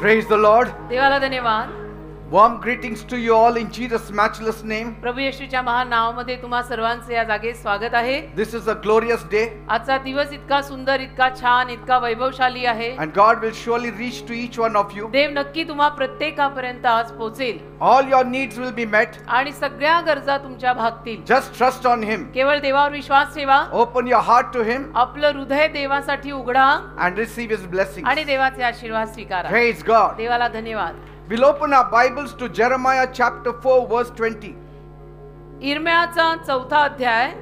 Praise the Lord. देवाला धन्यवाद. Warm greetings to you all in Jesus' matchless name. प्रभू येशूच्या महान नावामध्ये तुम्हा सर्वांचे या जागेत स्वागत आहे. This is a glorious day. आजचा दिवस इतका सुंदर, इतका छान, इतका वैभवशाली आहे. And God will surely reach to each one of you. देव नक्की तुम्हा प्रत्येकापर्यंत आज पोहोचेल. All your needs will be met. आणि सगळ्या गरजा तुमच्या भागतील. Just trust on Him. केवळ देवावर विश्वास ठेवा. Open your heart to Him. आपलं हृदय देवासाठी उघडा and receive His blessings. आणि देवाचे आशीर्वाद स्वीकारा. Praise God. देवाला धन्यवाद. We'll open our Bibles to Jeremiah chapter 4 verse 20. इर्म्याचा 4था अध्याय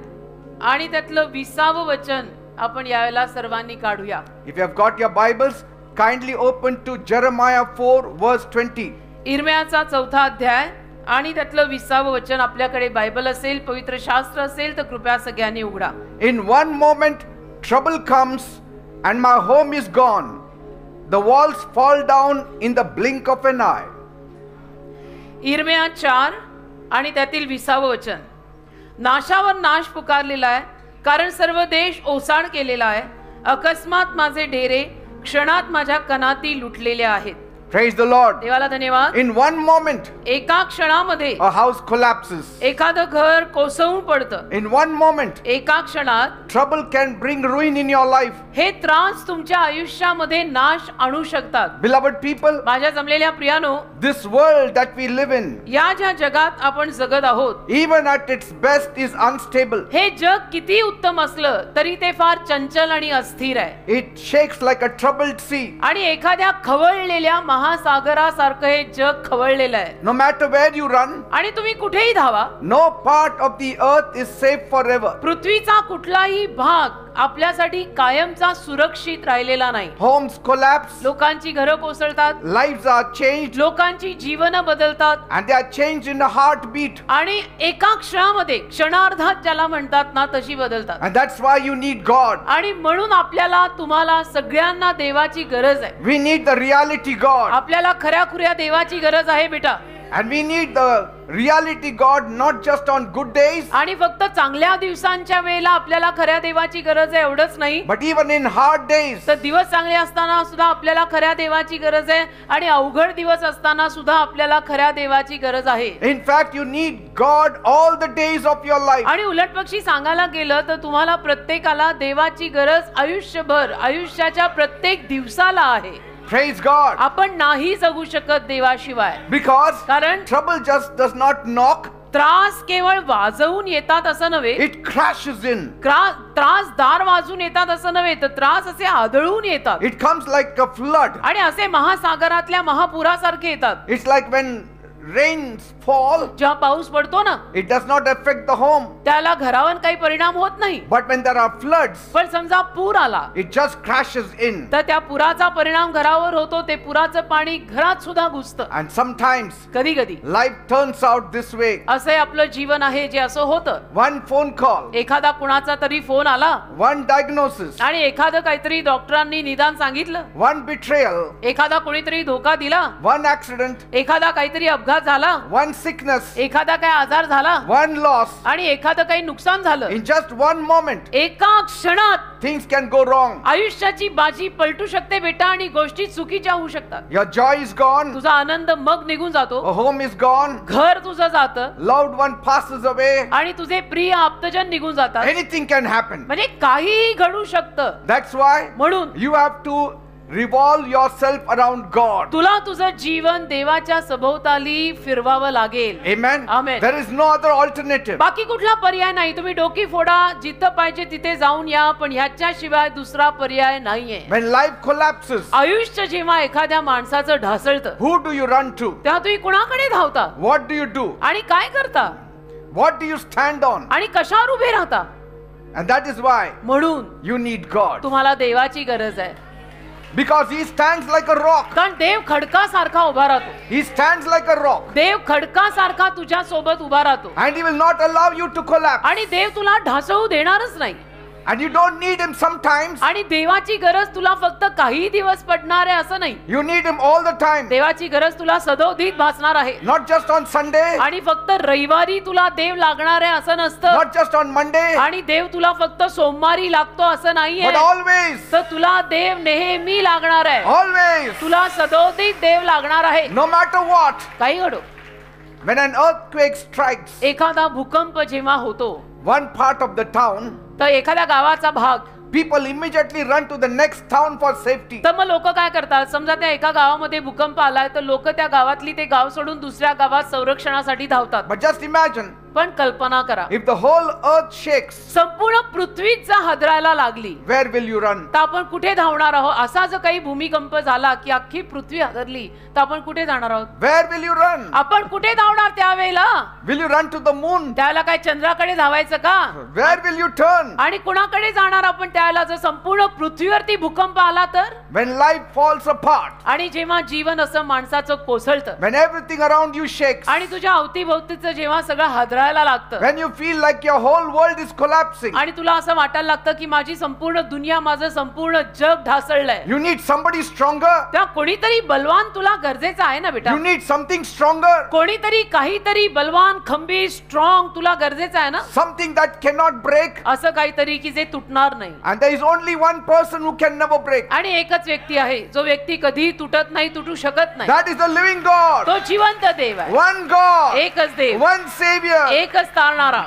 आणि त्यातलं 20वे वचन आपण यावेळेला सर्वांनी काढूया. If you have got your Bibles, kindly open to Jeremiah 4 verse 20. इर्म्याचा 4था अध्याय आणि त्यातलं 20वे वचन. आपल्याकडे बायबल असेल, पवित्र शास्त्र असेल तर कृपया सगळ्यांनी उघडा. In one moment trouble comes and my home is gone. The walls fall down in the blink of an eye. इर्म्या 4 आणि त्यातील 20वे वचन. नाशावर नाश पुकारलेला आहे, कारण सर्व देश ओसाड केलेला आहे. अकस्मात माझे डेरे क्षणात माझ्या कनाती लुटलेले आहेत. Praise the Lord. देवाला धन्यवाद. In one moment एका क्षणामध्ये a house collapses. एखादं घर कोसळून पडतं. In one moment एका क्षणात trouble can bring ruin in your life. हे त्रास तुमच्या आयुष्यामध्ये नाश आणू शकतात. Beloved people, माझ्या जमलेल्या प्रियानो, this world that we live in, या ज्या जगात आपण जगत आहोत, even at its best is unstable. हे जग किती उत्तम असलं तरी ते फार चंचल आणि अस्थिर आहे. It shakes like a troubled sea. आणि एखाद्या खवळलेल्या महासागरासारखं हे जग खवळलेलं आहे. No matter where you run, आणि तुम्ही कुठेही धावा, no part of the earth is safe forever. पृथ्वीचा कुठलाही भाग आपल्यासाठी कायमचा सुरक्षित राहिलेला नाही. Homes collapse, लोकांची घरं कोसळतात, lives are changed, लोकांची जीवन बदलतात and they are changed in a heartbeat. आणि एका क्षणामध्ये, क्षणार्धात ज्याला म्हणतात ना, तशी बदलतात. And that's why you need God. आणि म्हणून आपल्याला, तुम्हाला सगळ्यांना देवाची गरज आहे. We need the reality God. आपल्याला खऱ्याखुऱ्या देवाची गरज आहे बेटा. And we need the reality God not just on good days, आणि फक्त चांगल्या दिवसांच्या वेळेला आपल्याला खऱ्या देवाची गरज आहे एवढंच नाही, but even in hard days. तर दिवस चांगले असताना सुद्धा आपल्याला खऱ्या देवाची गरज आहे. आणि अवघड दिवस असताना सुद्धा आपल्याला खऱ्या देवाची गरज आहे. In fact, you need God all the days of your life. आणि उलटपक्षी सांगायला गेलं तर तुम्हाला प्रत्येकाला देवाची गरज आयुष्यभर, आयुष्याच्या प्रत्येक दिवसाला आहे. Praise God. आपण नाही जगू शकत देवाशिवाय. Because कारण trouble just does not knock, त्रास केवळ वाजवून येतात असं नव्हे, it crashes in. त्रास दार वाजून येतात असं नव्हे, तर त्रास असे आदळून येतात. It comes like a flood. आणि असे महासागरातल्या महापुरासारखे येतात. It's like when rains fall, जेव्हा पाऊस पडतो ना, it does not affect the home. त्याला घरावर काही परिणाम होत नाही. But when there are floods, पण समजा पूर आला, it just crashes in. तर त्या पुराचा परिणाम घरावर होतो. ते पुराचं पाणी घरात सुद्धा घुसतं. And sometimes कधी कधी life turns out this way. असे आपलं जीवन आहे जे असं होतं. One phone call, एखादा कुणाचा तरी फोन आला, one diagnosis, आणि एखादं काहीतरी डॉक्टरांनी निदान सांगितलं, one betrayal, एखादा कोणीतरी धोका दिला, one accident, एखादा काहीतरी अपघात झाला, one sickness, एखादा काय आजार झाला, one loss. आणि एखादं काही नुकसान झालं. In just one moment, एका क्षणात things can go wrong. आयुष्याची बाजी पलटू शकते बेटा, आणि गोष्टी चुकीच्या होऊ शकतात. Your joy is gone, तुझा आनंद मग निघून जातो, a home is gone, घर तुझं जातं, loved one passes away. आणि तुझे प्रिय आप्तजन निघून जातात. Anything can happen. म्हणजे काहीही घडू शकतं. That's why म्हणून you have to revolve yourself around God. तुला तुझं जीवन देवाच्या सभोवताली फिरवावं लागेल. Amen. Amen. There is no other alternative. बाकी कुठला पर्याय नाही. तुम्ही डोकी फोडा, जिथं पाहिजे तिथे जाऊन या, पण ह्याच्याशिवाय दुसरा पर्याय नाहीये. When life collapses, आयुष्य जेव्हा एखाद्या माणसाचं ढासळतं, who do you run to? तेव्हा तुम्ही कुणाकडे धावता What do you do? आणि काय करता What do you stand on? आणि कशावर उभे राहता? And that is why म्हणून you need God. तुम्हाला देवाची गरज आहे. Because He stands like a rock. कारण देव खडकासारखा उभा राहतो. He stands like a rock. देव खडकासारखा तुझ्या सोबत उभा राहतो. And He will not allow you to collapse. आणि देव तुला ढासळू देणारच नाही. And you don't need him sometimes. आणि देवाची गरज तुला फक्त काही दिवस पडणार आहे असं नाही. You need him all the time. देवाची गरज तुला सदोदित भासणार आहे. Not just on Sunday. आणि फक्त रविवारी तुला देव लागणार आहे असं नसतं. Not just on Monday. आणि देव तुला फक्त सोमवारी लागतो असं नाहीये. But always. तर तुला देव नेहमी लागणार आहे. Always. तुला सदोदित देव लागणार आहे. No matter what. काही घडो. When an earthquake strikes एखादा भूकंप जेव्हा होतो one part of the town, तर एखाद्या गावाचा भाग, people immediately run to the next town for safety. तर मग लोक काय करतात, समजा त्या एका गावामध्ये भूकंप आलाय तर लोक त्या गावातली ते गाव सोडून दुसऱ्या गावात संरक्षणासाठी धावतात. But just imagine, पण कल्पना करा, if the whole earth shakes, संपूर्ण पृथ्वीच हादरायला लागली where will you run? तर आपण कुठे धावणार आहोत? असा जर काही भूमिकंप झाला की अख्खी पृथ्वी हादरली तर आपण कुठे जाणार आहोत? Where will you run? आपण कुठे धावणार त्यावेळेला? Will you run to the moon? त्यावेळेला काय चंद्राकडे धावायचं का? Where will you turn? आणि कुणाकडे जाणार आपण त्यावेळेला जर संपूर्ण पृथ्वीवरती भूकंप आला तर? When life falls apart, आणि जेव्हा जीवन असं माणसाचं कोसळतं, when everything around you shakes, आणि तुझ्या अवतीभोवतीचं जेव्हा सगळं हादरायला लागतं, when you feel like your whole world is collapsing, आणि तुला असं वाटायला लागतं की माझी संपूर्ण दुनिया, माझं संपूर्ण जग ढासळलंय, you need somebody stronger. तेव्हा कोणीतरी बलवान तुला गरजेचं आहे ना बेटा. You need something stronger. कोणीतरी काहीतरी बलवान, खंबीर, स्ट्रॉंग तुला गरजेचं आहे ना. Something that cannot break. असं काहीतरी की जे तुटणार नाही. And there is only one person who can never break. आणि एकच व्यक्ती आहे जो व्यक्ती कधी तुटत नाही, तुटू शकत नाही. That is the living God. तो जिवंत देव आहे. One God. एकच देव, One Savior. एकच तारणारा.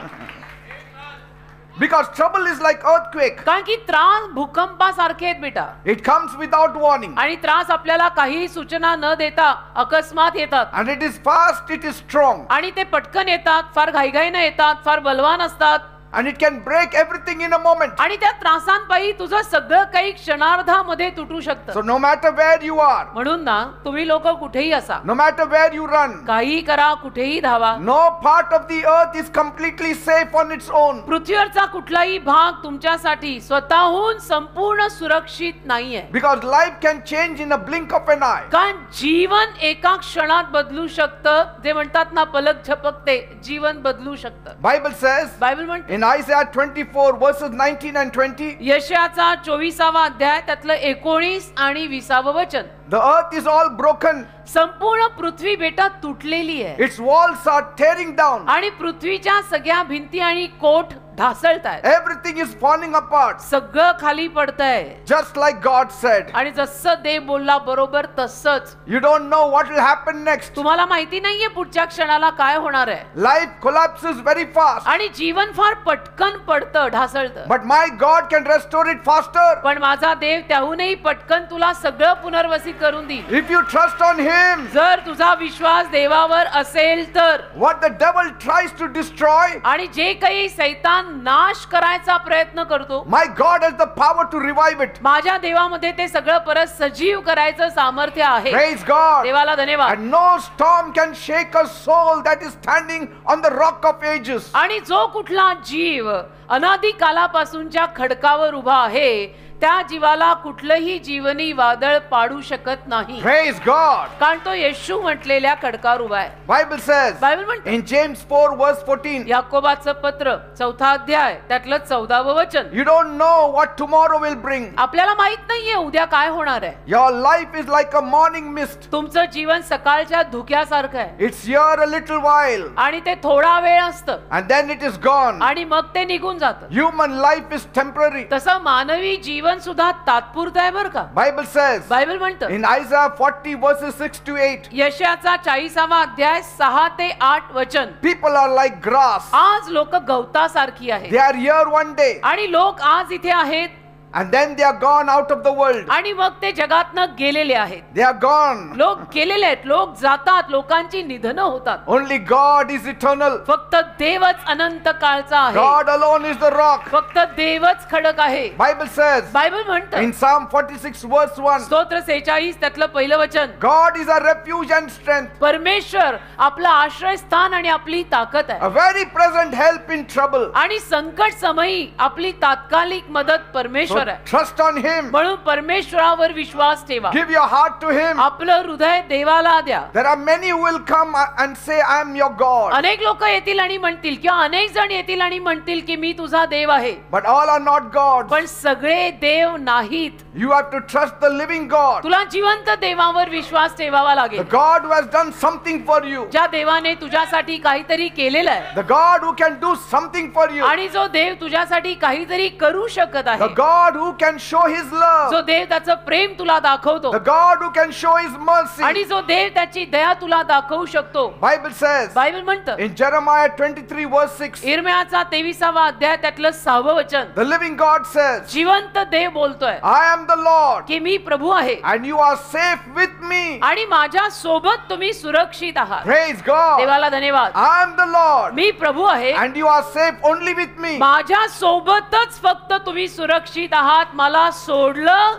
Because trouble is like earthquake. कारण की त्रास भूकंपासारखे आहेत बेटा. It comes without warning. आणि त्रास आपल्याला काही सूचना न देता अकस्मात येतात. And it is fast, it is strong. आणि ते पटकन येतात, फार घाईघाईने येतात, फार बलवान असतात. And it can break everything in a moment. आणि त्या त्रासांपायी तुझं सगळं काही क्षणार्धामध्ये तुटू शकतं. So no matter where you are, म्हणून ना तुम्ही लोक कुठेही असा, no matter where you run, काही करा, कुठेही धावा, no part of the earth is completely safe on its own. पृथ्वीवरचा कुठलाही भाग तुमच्यासाठी स्वतःहून संपूर्ण सुरक्षित नाहीये. Because life can change in a blink of an eye. कारण जीवन एका क्षणात बदलू शकतं. जे म्हणतात ना पलक झपकते, जीवन बदलू शकतं. Bible says बायबल म्हणते in Isaiah 24 verses 19 and 20, यशाचा 24वा अध्याय त्यातलं 19 आणि 20व वचन, the earth is all broken. संपूर्ण पृथ्वी बेटा तुटलेली आहे. Its walls are tearing down. आणि पृथ्वीच्या सगळ्या भिंती आणि कोठ ढासळतायत. Everything is falling apart. सगळं खाली पडतंय. Just like God said. आणि जसं देव बोलला बरोबर तसंच. You don't know what will happen next. तुम्हाला माहिती नाहीये पुढच्या क्षणाला काय होणार आहे. Life collapses very fast. आणि जीवन फार पटकन पडतं, ढासळतं. But my God can restore it faster. पण माझा देव त्याहूनही पटकन तुला सगळं पुनर्वसित करून देईल. If you trust on Him, जर तुझा विश्वास देवावर असेल तर. what the devil tries to destroy, आणि जे काही सैतान नाश करायचा प्रयत्न करतो, my God has the power to revive it. माझ्या देवामध्ये ते सगळं परत सजीव करायचं सामर्थ्य आहे. Praise God. देवाला धन्यवाद. And no storm can shake a soul that is standing on the rock of ages. आणि जो कुठला जीव अनादी कालापासूनच्या खडकावर उभा आहे त्या जीवाला कुठलंही जीवनी वादळ पाडू शकत नाही. Praise God. कारण तो येशू म्हटलेल्या खडकावर उभा आहे. Bible says बायबल म्हणते in James 4 verse 14, याकोबाचं पत्र 4था अध्याय त्यातलं 14व वचन, you don't know what tomorrow will bring. आपल्याला माहित नाहीये उद्या काय होणार आहे. Your life is like a morning mist. तुमचं जीवन सकाळच्या धुक्यासारखं आहे. It's here a little while आणि ते थोडा वेळ असतं and then it is gone. आणि मग ते निघून जातं. Human life is temporary. तसं मानवी जीवन सुद्धा तात्पुरतं आहे बरं का. Bible says बायबल म्हणतं in Isaiah 40 verses 6 to 8, यशाचा 40वा अध्याय 6 ते 8 वचन, people are like grass. आज लोक गवतासारखी आहेत. They are here one day आणि लोक आज इथे आहेत and then they are gone out of the world. आणि मग ते जगातनं गेलेले आहेत. They are gone. लोक गेलेले आहेत, लोक जातात, लोकांची निधनं होतात. Only God is eternal. फक्त देवच अनंत काळचा आहे. God alone is the rock. फक्त देवच खडक आहे. Bible says बायबल म्हणतं in Psalm 46 verse 1, स्तोत्र 46 त्यातलं पहिलं वचन, God is our refuge and strength, परमेश्वर आपलं आश्रयस्थान आणि आपली ताकद आहे. a very present help in trouble. आणि संकट समयी आपली तात्कालिक मदत परमेश्वर परमेश्वर आहे. trust on Him. म्हणून परमेश्वरावर विश्वास ठेवा. Give your heart to Him. आपलं हृदय देवाला द्या. There are many who will come and say, I am your God. अनेक लोक येतील आणि म्हणतील किंवा अनेक जण येतील आणि म्हणतील की मी तुझा देव आहे. But all are not gods. पण सगळे देव नाहीत. You have to trust the living God. तुला जिवंत देवावर विश्वास ठेवावा The लागेल. God who has done something for you. ज्या देवाने तुझ्यासाठी काहीतरी केलेलं आहे. The God who can do something for you. आणि जो देव तुझ्यासाठी काहीतरी करू शकत The आहे. God who can show His love. जो देव त्याचं प्रेम तुला दाखवतो. The God who can show His mercy. आणि जो देव त्याची दया तुला दाखवू शकतो. Bible says बायबल म्हणतं in Jeremiah 23 verse 6, इर्म्याचा 23वा अध्याय त्यातलं 6वं वचन, the living God says, जिवंत देव बोलतोय I am the Lord की मी प्रभू आहे and you are safe with me. आणि माझ्या सोबत तुम्ही सुरक्षित आहात. Praise God. देवाला धन्यवाद. I am the Lord मी प्रभू आहे and you are safe only with me. माझ्या सोबतच फक्त तुम्ही सुरक्षित आहात. मला सोडलं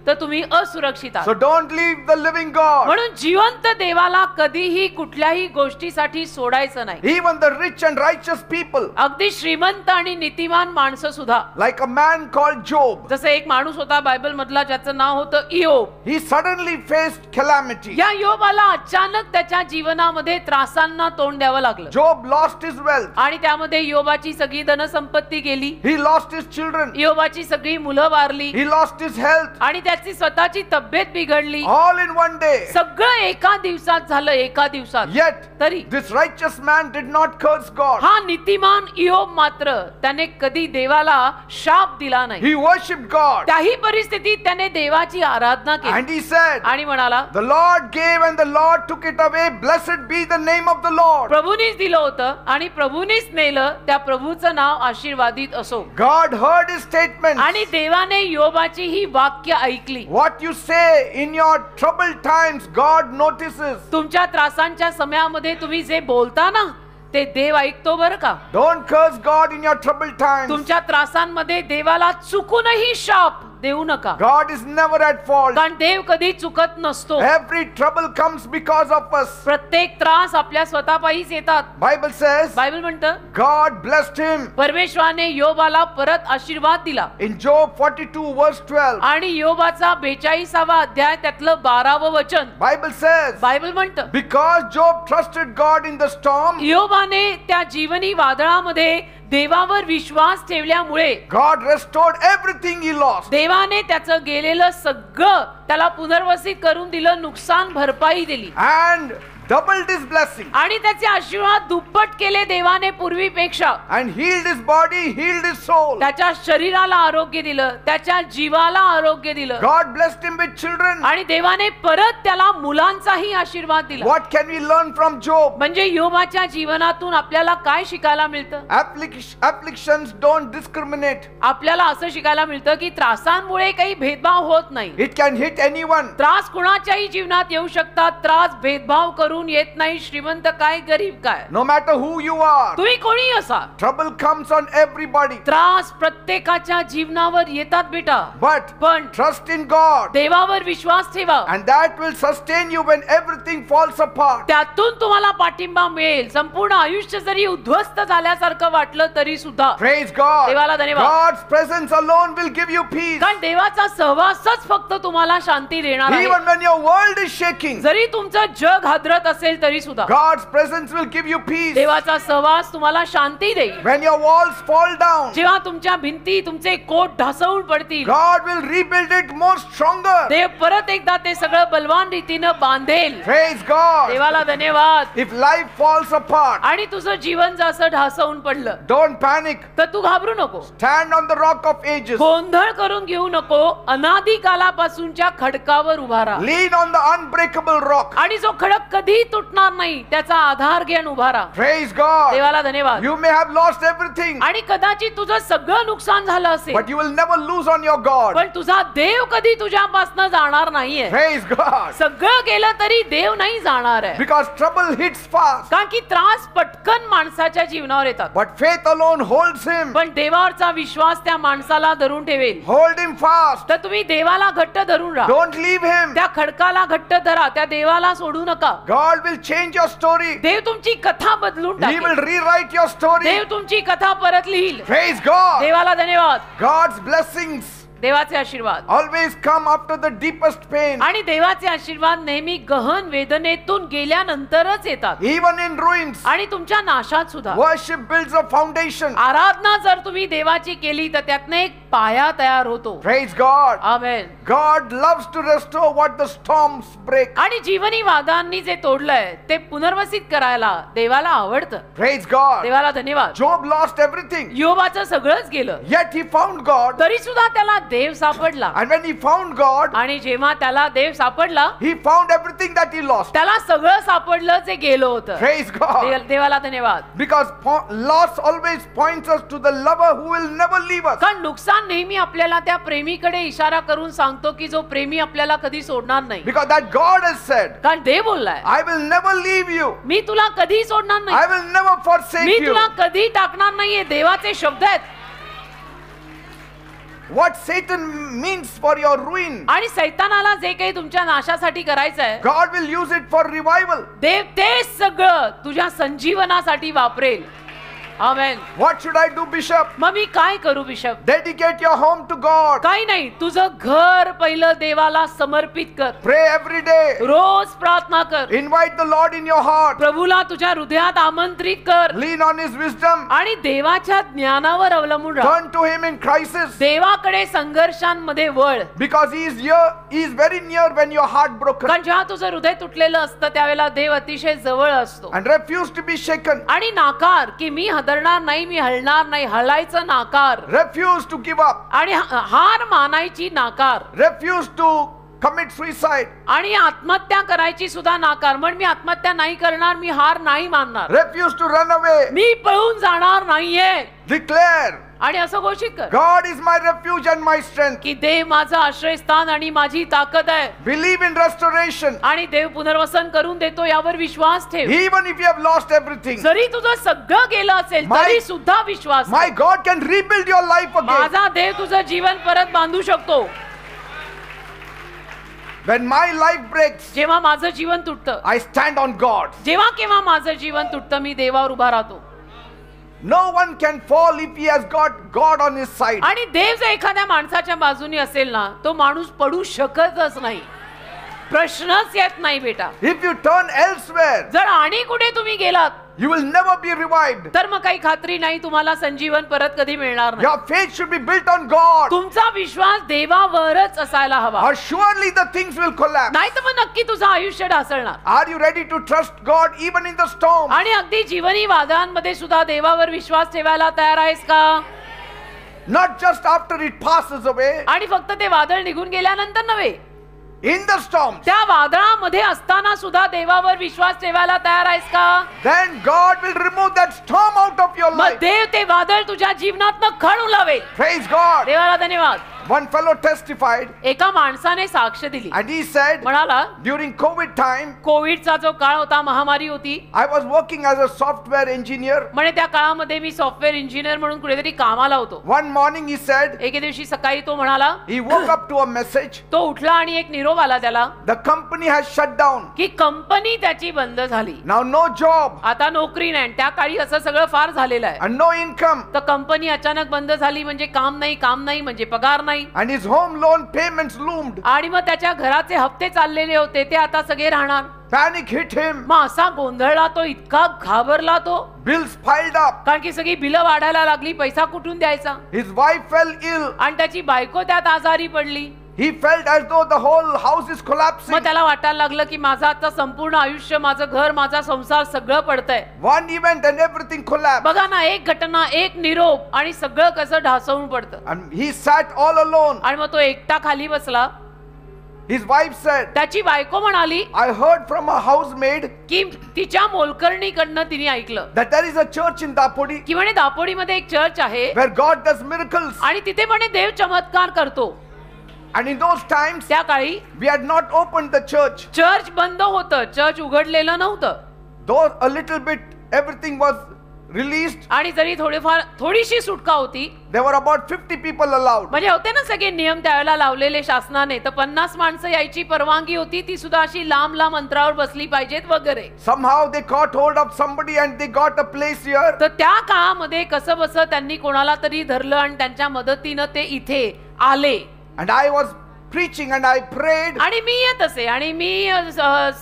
तर तुम्ही असुरक्षित आहात. So don't leave the living God. म्हणून जिवंत देवाला कधीही कुठल्याही गोष्टीसाठी सोडायचं नाही. Even the rich and righteous people, अगदी श्रीमंत आणि नीतिमान माणसं सुद्धा, like a man called Job, जसं एक माणूस होता बायबल मधला ज्याचं नाव होतं इयोब. he suddenly faced calamity. या योबाला अचानक त्याच्या जीवनामध्ये त्रासांना तोंड द्यावं लागलं. Job lost his wealth. आणि त्यामध्ये योबाची सगळी धनसंपत्ती गेली. He lost his children. योबाची सगळी मुलं Warli. He lost his health. आणि त्याची स्वतःची तब्येत बिघडली. All in one day. सगळं एका दिवसात झालं. एका दिवसात. Yet तरी this righteous man did not curse God. हा नीतिमान इयोब मात्र त्याने कधी देवाला शाप दिला नाही. He worshipped God. त्याही परिस्थितीत त्याने देवाची आराधना केली And he said, आणि म्हणाला the Lord gave and the Lord took it away. Blessed be the name of the Lord. प्रभूनीच दिलं होतं आणि प्रभूनीच नेलं. त्या प्रभूचं नाव आशीर्वादित असो. God heard his statement. आणि देवाने योबाची ही वाक्य ऐकली. What you say in your troubled times, God notices. तुमच्या त्रासांच्या समयामध्ये तुम्ही जे बोलता ना ते देव ऐकतो बरं का. Don't curse God in your troubled times. तुमच्या त्रासांमध्ये देवाला चुकूनही शाप देऊ नका. God is never at fault. कारण देव कधी चुकत नसतो. Every trouble comes because of us. प्रत्येक त्रास आपल्या स्वतःपायीच येतात. Bible says, बायबल म्हणतं God blessed him. परमेश्वराने योबाला परत आशीर्वाद दिला. In Job 42 verse 12, आणि योबाचा 42वा अध्याय त्यातलं 12वं वचन, Bible says, बायबल म्हणतं because Job trusted God in the storm, योबाने त्या जीवनी वादळामध्ये देवावर विश्वास ठेवल्यामुळे God restored everything he lost. देवाने त्याचं गेलेलं सगळं त्याला पुनर्वसित करून दिलं. नुकसान भरपाई दिली And doubled his blessing. आणि त्याचे आशीर्वाद दुप्पट केले देवाने पूर्वीपेक्षा. And healed his body, healed his soul. त्याच्या शरीराला आरोग्य दिलं. त्याच्या जीवाला आरोग्य दिलं. God blessed him with children. आणि देवाने परत त्याला मुलांचाही आशीर्वाद दिला. What can we learn from Job? म्हणजे योबाच्या जीवनातून आपल्याला काय शिकायला मिळतं? Afflictions don't discriminate. आपल्याला असं शिकायला मिळतं की त्रासांमुळे काही भेदभाव होत नाही. It can hit anyone. त्रास कुणाच्याही जीवनात येऊ शकतात. त्रास भेदभाव करून येत नाही. श्रीमंत काय गरीब काय, No matter who you are, तुम्ही कोणी असा, trouble comes on everybody. त्रास प्रत्येकाच्या जीवनावर येतात बेटा. But पण trust in God. देवावर विश्वास ठेवा. And that will sustain you when everything falls apart. त्यातून तुम्हाला पाठिंबा मिळेल. संपूर्ण आयुष्य जरी उद्ध्वस्त झाल्यासारखं वाटलं तरी सुद्धा. Praise God. देवाला धन्यवाद. God's presence alone will give you peace. कारण देवाचा सहवासच फक्त तुम्हाला शांती देणार आहे. Even when your world is shaking, जरी तुमचं जग हादरत असेल तरी सुद्धा God's presence will give you peace. देवाचा सहवास तुम्हाला शांती देईल. When your walls fall down, जेव्हा तुमच्या भिंती तुमचे कोट ढासळून पडतील, God will rebuild it more stronger. देव परत एकदा ते सगळं बलवान रीतीनं बांधेल. Praise God. देवाला धन्यवाद. If life falls apart, आणि तुझं जीवन जर असं ढासळून पडलं don't panic. तर तू घाबरू नको. Stand on the rock of ages. गोंधळ करून घेऊ नको. अनादी कालापासूनच्या खडकावर उभा राहा. Lean on the unbreakable rock. आणि जो खडक कधी तुटणार नाही त्याचा आधार घेऊन उभा राहा. Praise God. देवाला धन्यवाद. You may have lost everything, आणि कदाचित तुझं सगळं नुकसान झालं असेल, but you will never lose on your God. पण तुझा देव कधी तुझ्यापासून जाणार नाहीये. Praise God. सगळं गेलं तरी देव नाही जाणार आहे. Because trouble hits fast, कारण की त्रास पटकन माणसाच्या जीवनावर येतात. but faith alone holds him. पण देवावरचा विश्वास त्या माणसाला धरून ठेवेल. Hold him fast. तर तुम्ही देवाला घट्ट धरून राहा. Don't leave him. त्या खडकाला घट्ट धरा. त्या देवाला सोडू नका. God will change your story. देव तुमची कथा बदलून He will टाकेल. rewrite your story. देव तुमची कथा परत लिहिल. Praise God. देवाला धन्यवाद. God's blessings देवाचे आशीर्वाद always come after the deepest pain. आणि देवाचे आशीर्वाद नेहमी गहन वेदनेतून गेल्यानंतरच येतात. Even in ruins, आणि तुमच्या नाशात सुद्धा worship builds a foundation. आराधना जर तुम्ही देवाची केली तर त्यातनं एक पाया तयार होतो. Praise God. Amen. God loves to restore what the storms break. आणि जीवनी वादांनी जे तोडलंय ते पुनर्वसित करायला देवाला आवडतं. Praise God. देवाला धन्यवाद. Job lost everything. योबाचं सगळंच गेलं, Yet he found God. तरी सुद्धा त्याला देव सापडला. And when he found God, आणि जेव्हा त्याला देव सापडला he found everything that he lost. त्याला सगळं सापडलं जे गेलं होतं. Praise God. देवाला धन्यवाद. Because loss always points us to the lover who will never leave us. कारण नुकसान नेहमी आपल्याला त्या प्रेमीकडे इशारा करून सांगतो की जो प्रेमी आपल्याला कधी सोडणार नाही. Because that God has said, कारण देव बोललाय, I will never leave you. मी तुला कधी सोडणार I नाही, will never forsake me you. तुला कधी टाकणार नाहीये. देवाचे शब्द आहेत. What Satan means for your ruin, आणि सैतानाला जे काही तुमच्या नाशासाठी करायचं आहे God will use it for revival. देव ते सगळं तुझ्या संजीवनासाठी वापरेल. आमेन. What should I do, Bishop? मग मी काय करू bishop? Dedicate your home to God. काही नाही, तुझं घर पहिलं देवाला समर्पित कर. Pray every day. रोज प्रार्थना कर. Invite the Lord in your heart. प्रभूला तुझ्या हृदयात आमंत्रित कर Lean on His wisdom. आणि देवाच्या ज्ञानावर अवलंबून राहा. Turn to Him in crisis. देवाकडे संघर्षांमध्ये वळ. Because He is here. He is very near when your heart broken. कारण जेव्हा तुझं हृदय तुटलेलं असतं त्यावेळेला देव अतिशय जवळ असतो. And refuse to be shaken. आणि नाकार की मी हदरणार नाही, मी हलणार नाही, हलायचं नाकार. Refuse to give up. आणि हार मानायची नाकार. Refuse to commit suicide. आणि आत्महत्या करायची सुद्धा नाकार. म्हण मी आत्महत्या नाही करणार, मी हार नाही मानणार, Refuse to run away. मी पळून जाणार नाहीये. Declare, आणि असं घोषित कर God is my refuge and my strength. की देव माझं आश्रयस्थान आणि माझी ताकद आहे. Believe in restoration. आणि देव पुनर्वसन करून देतो यावर विश्वास ठेव. Even if you have lost everything, जरी तुझं सगळं गेलं असेल तरी सुद्धा विश्वास my God can rebuild your life again. माझा देव तुझं जीवन परत बांधू शकतो. When my life breaks, जेव्हा माझं जीवन तुटतं, I stand on God. जेव्हा केव्हा माझं जीवन तुटतं मी देवावर उभा राहतो. No one can fall if he has got God on his side. आणि देव जर एखाद्या माणसाच्या बाजूने असेल ना तो माणूस पडू शकतच नाही. प्रश्नच येत नाही बेटा. If you turn elsewhere, जर आणि कुठे तुम्ही गेलात you will never be revived. तर मग काही खात्री नाही तुम्हाला संजीवन परत कधी मिळणार नाही. Your faith should be built on God, तुमचा विश्वास देवावरच असायला हवा. or surely the things will collapse. नाही तर मग नक्की तुझं आयुष्य ढासळणार. Are you ready to trust God even in the storm? आणि अगदी जीवनी वादांमध्ये सुद्धा देवावर विश्वास ठेवायला तयार आहेस का? Not just after it passes away. आणि फक्त ते वादळ निघून गेल्यानंतर नव्हे, In the storm, त्या वादळामध्ये असताना सुद्धा देवावर विश्वास ठेवायला तयार आहेस का? then God will remove that storm out of your मग life. देव ते वादळ तुझ्या जीवनातनं खणून लावेल. Praise God. देवाला धन्यवाद. One fellow testified एका माणसाने साक्ष दिली. and he said, म्हणाला during COVID time, कोविडचा जो काळ होता, महामारी होती, I was working as a software engineer. म्हणे त्या काळामध्ये मी सॉफ्टवेअर इंजिनियर म्हणून कुठेतरी कामाला होतो. One morning he said, एके दिवशी सकाळी तो म्हणाला, he woke up to a message, तो उठला आणि एक निरोप आला त्याला the company has shut down. की कंपनी त्याची बंद झाली. Now no job आता नोकरी नाही. त्या काळी असं सगळं फार झालेलं आहे. and no income. तर कंपनी अचानक बंद झाली म्हणजे काम नाही म्हणजे पगार नाही. And his home loan payments loomed. आणि मग त्याच्या घराचे हप्ते चाललेले होते ते आता सगळे राहणार. Panic hit him. मग असा गोंधळला तो, इतका घाबरला तो, Bills piled up. कारण की सगळी बिलं वाढायला लागली. पैसा कुठून द्यायचा? His wife fell ill. आणि त्याची बायको त्यात आजारी पडली. He felt as though the whole house is collapsing. मग त्याला वाटायला लागलं की माझं आता संपूर्ण आयुष्य, माझं घर, माझा संसार सगळं पडतंय. One event and everything collapsed. बघा ना, एक घटना, एक निरोप आणि सगळं कसं ढासळून पडतं. And he sat all alone. आणि मग तो एकटा खाली बसला. His wife said, त्याची बायको म्हणाली I heard from a housemaid की तिच्या मोलकरणीकडनं तिने ऐकलं that there is a church in Dapodi की म्हणे दापोडीमध्ये एक चर्च आहे where God does miracles. आणि तिथे म्हणे देव चमत्कार करतो. And in those times, त्या काळी we had not opened the church. Church बंद होतं, चर्च उघडलेलं नव्हतं. Though a little bit everything was released, आणि जरी थोडीशी सुटका होती, there were about 50 people allowed. म्हणजे होते ना सगळे नियम त्यावेळेला लावलेले शासनाने, तर 50 माणसं यायची परवानगी होती. ती सुद्धा अशी लांब लांब अंतरावर बसली पाहिजेत वगैरे. Somehow they caught hold of somebody and they got a place here. तर त्या काळामध्ये कसं बस त्यांनी कोणाला तरी धरलं आणि त्यांच्या मदतीनं ते इथे आले. And I was preaching and I prayed. आणि मी येत असे आणि मी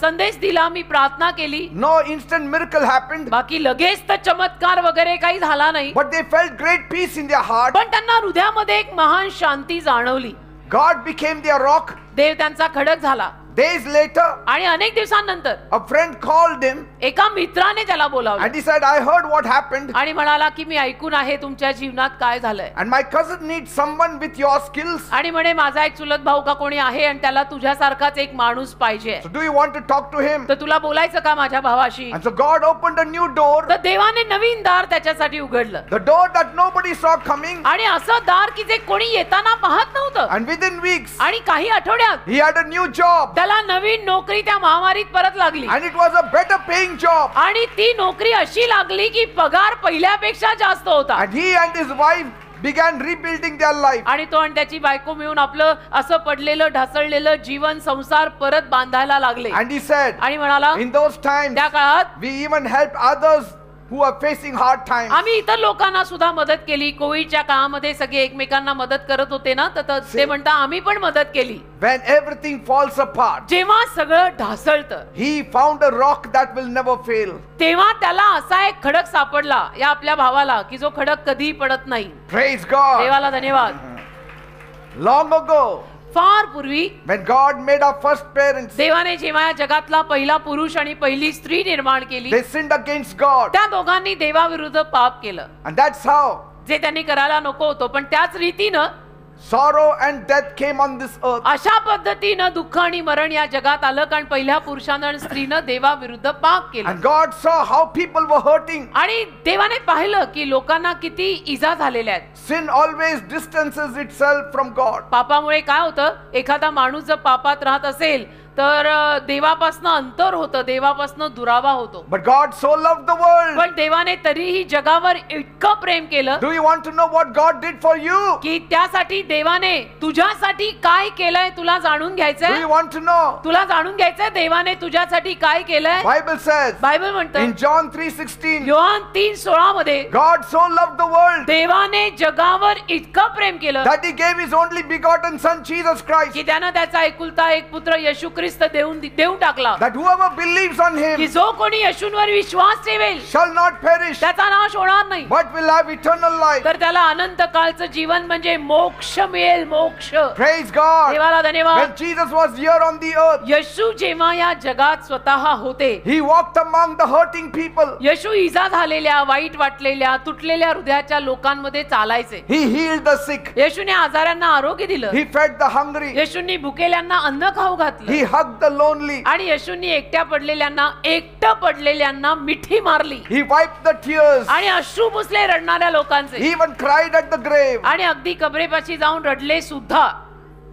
संदेश दिला, मी प्रार्थना केली. No instant miracle happened. बाकी लगेच तर चमत्कार वगैरे काही झाला नाही. But they felt great peace in their heart. पण त्यांना हृदयामध्ये एक महान शांती जाणवली. God became their rock. देव त्यांचा खडक झाला. Days later, आणि अनेक दिवसांनंतर a friend called him एका मित्राने त्याला बोलावलं and he said, I heard what happened. आणि म्हणाला की मी ऐकून आहे तुमच्या जीवनात काय झालंय. And my cousin needs someone with your skills. आणि म्हणे माझा एक चुलत भाऊ का कोणी आहे आणि त्याला तुझ्यासारखाच एक माणूस पाहिजे. So do you want to talk to him? तर तुला बोलायचं का माझ्या भावाशी? And so God opened a new door. तर देवाने नवीन दार त्याच्यासाठी उघडलं. The door that nobody saw coming. आणि असं दार की जे कोणी येताना पाहत नव्हतं. And within weeks, आणि काही आठवड्यात he had a new job. त्याला नवीन नोकरी त्या महामारीत परत लागली. And it was a better paying job. आणि ती नोकरी अशी लागली की पगार पहिल्यापेक्षा जास्त होता. And he and his wife began rebuilding their life. आणि तो आणि त्याची बायको मिळून आपलं असं पडलेलं ढासळलेलं जीवन संसार परत बांधायला लागले. And he said, आणि म्हणाला in those times, त्या काळात we even helped others who are facing hard times. आम्ही इतर लोकांना सुद्धा मदत केली. कोविडच्या काळामध्ये सगळे एकमेकांना मदत करत होते ना, तर ते म्हणता आम्ही पण मदत केली. When everything falls apart, जेव्हा सगळं ढासळतं, he found a rock that will never fail. तेव्हा त्याला असा एक खडक सापडला या आपल्या भावाला की जो खडक कधीही पडत नाही. Praise God. देवाला धन्यवाद. Long ago, फार पूर्वी when God made our first parents, देवाने जेव्हा या जगातला पहिला पुरुष आणि पहिली स्त्री निर्माण केली, they sinned against God. त्या दोघांनी देवाविरुद्ध पाप केलं. And that's how जे त्यांनी करायला नको होतं, पण त्याच रीतीनं sorrow and death came on this earth. अशा पद्धतीनं दुःख आणि मरण या जगात आलं, कारण पहिल्या पुरुषानं आणि स्त्रीनं देवाविरुद्ध पाप केलं. And God saw how people were hurting. आणि देवाने पाहिलं की लोकांना किती इजा झालेल्या आहेत. Sin always distances itself from God. पापामुळे काय होतं, एखादा माणूस जर पापात राहत असेल तर देवापासनं अंतर होतं, देवापासनं दुरावा होतो. But God so loved the world. पण देवाने तरीही जगावर इतकं प्रेम केलं Do you want to know what God did for you? की त्यासाठी देवाने तुझ्यासाठी काय केलंय तुला जाणून Do घ्यायचंय. you want to know? तुला जाणून घ्यायचंय देवाने तुझ्यासाठी काय केलंय. Bible says बायबल म्हणतं in John 3:16, योहान 3:16 मध्ये God so loved the world देवाने जगावर इतकं प्रेम केलं that he gave his only begotten son Jesus Christ, की त्यानं त्याचा एकुलता एक पुत्र येशू ख्रिस्त देऊन टाकला, that whoever believes on की him जो कोणी येशूवर विश्वास ठेवेल shall not perish त्याचा नाश होणार नाही, but will have eternal life. तर त्याला अनंत काळचं जीवन म्हणजे मोक्ष मिळेल. मोक्ष. Praise God. देवाला धन्यवाद. When Jesus was here on the earth, येशू जेव्हा या जगात स्वतः होते, he walked among the hurting people. येशू इजा झालेल्या, वाईट वाटलेल्या, तुटलेल्या हृदयाच्या लोकांमध्ये चालायचे. He healed the sick. येशूने आजारांना आरोग्य दिलं. He fed the hungry. येशूंनी भुकेल्यांना अन्न खाऊ घातलं. He hugged the lonely. आणि येशूंनी एकट्या पडलेल्यांना मिठी मारली. He wiped the tears. आणि अश्रू पुसले रडणाऱ्या लोकांचे. He even cried at the grave. आणि अगदी कबरेपाशी जाऊन रडले सुद्धा.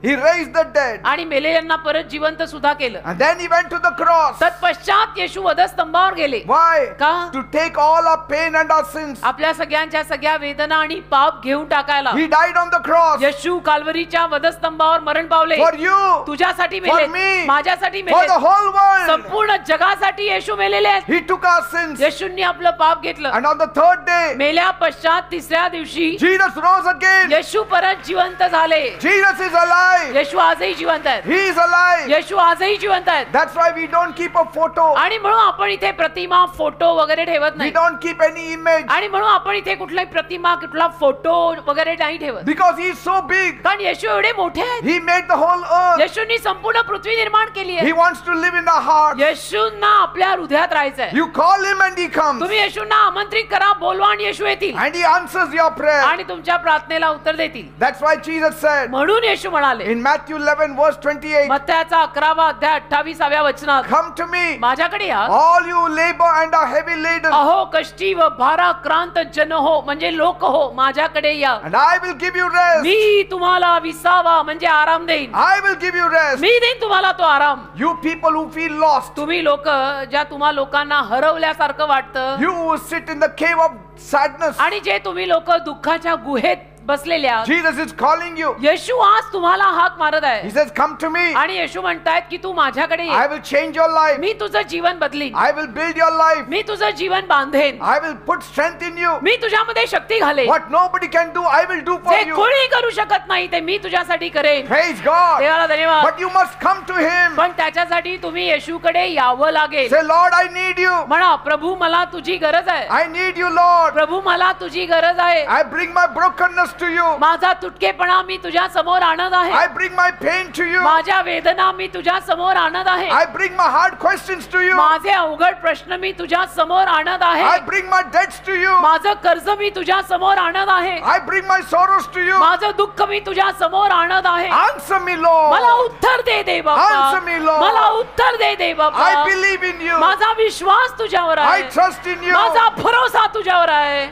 He raised the dead. आणि मेलेल्यांना परत जिवंत सुद्धा केलं. And then he went to the cross. तत्पश्चात येशू वधस्तंभावर गेले. Why? का? To take all our pain and our sins. आपल्या सगळ्यांच्या सगळ्या वेदना आणि पाप घेऊन टाकायला. He died on the cross. येशू काल्वरीच्या वधस्तंभावर मरण पावले. For you. तुझ्यासाठी For मेले, me. माझ्यासाठी For the मेले, whole world. संपूर्ण जगासाठी येशू मेलेले आहेत. He took our sins. येशूंनी आपलं पाप घेतलं. And on the third day, मेल्या पश्चात तिसऱ्या दिवशी Jesus rose again. येशू परत जिवंत झाले. Jesus is alive. येशू आजही जिवंत आहेत. He is alive. येशू आजही जिवंत आहेत. That's why we don't keep a photo. आणि म्हणून आपण इथे प्रतिमा, फोटो वगैरे ठेवत We नाही. don't keep any image. आणि म्हणून आपण इथे कुठलाही प्रतिमा, कुठला फोटो वगैरे नाही ठेवत. Because he is so big. कारण येशू एवढे मोठे आहेत. He made the whole earth. येशूंनी संपूर्ण पृथ्वी निर्माण केली He आहे. wants to live in our heart. येशूंना आपल्या हृदयात राहायचं आहे. You call him and he comes. तुम्ही येशूंना आमंत्रित करा, बोलवा आणि येशू येतील And he answers your prayer. आणि तुमच्या प्रार्थनेला उत्तर देतील. That's why Jesus said म्हणून येशू म्हणाले in Matthew 11 verse 28, मत्थ्याचा 11वा अध्याय 28व्या वचनात, come to me, माझ्याकडे या all you labor and are heavy laden, अहो कष्टी व भाराक्रांत जन हो, म्हणजे लोक हो, माझ्याकडे या, and I will give you rest. मी तुम्हाला विसावा म्हणजे आराम देईन. I will give you rest. मी देईन तुम्हाला तो आराम. You people who feel lost, तुम्ही लोक ज्या तुम्हा लोकांना हरवल्यासारखं वाटतं, you who sit in the cave of sadness, आणि जे तुम्ही लोक दुःखाच्या गुहेत बसलेले आहात. Jesus is calling you. येशू आज तुम्हाला हाक मारत He आहे says, come to me. आणि येशू म्हणतायत की तू माझ्याकडे I ये. will change your life. मी तुझं जीवन बदलीन. I will build your life. मी तुझं जीवन बांधेन. I will put strength in you. मी तुझ्यामध्ये शक्ती घालेन. What nobody can do, I will do for जे you. कोणी करू शकत नाही ते मी तुझ्यासाठी करेन. Praise God. देवाला धन्यवाद. But you must come to Him. पण त्याच्यासाठी तुम्ही येशूकडे यावं लागेल. Say, Lord, I need you. म्हणा, प्रभू मला तुझी गरज आहे. I need you, Lord. प्रभू मला तुझी गरज आहे. I bring my brokenness to you. माझा तुटकेपणा मी तुझ्या समोर आणत आहे. I bring my pain to you. माझ्या वेदना मी तुझ्या समोर आणत आहे. I bring my hard questions to you. माझे अवघड प्रश्न मी तुझ्या समोर आणत आहे. I bring my debts to you. माझं कर्ज मी तुझ्या समोर आणत आहे. I bring my sorrows to you. माझं दुःख मी तुझ्या समोर आणत आहे. Answer me, Lord. मला उत्तर दे दे बाबा. Answer me, Lord. मला उत्तर दे दे बाबा. I believe in you. माझा विश्वास तुझ्यावर I आहे. trust in you. माझा भरोसा तुझ्यावर आहे.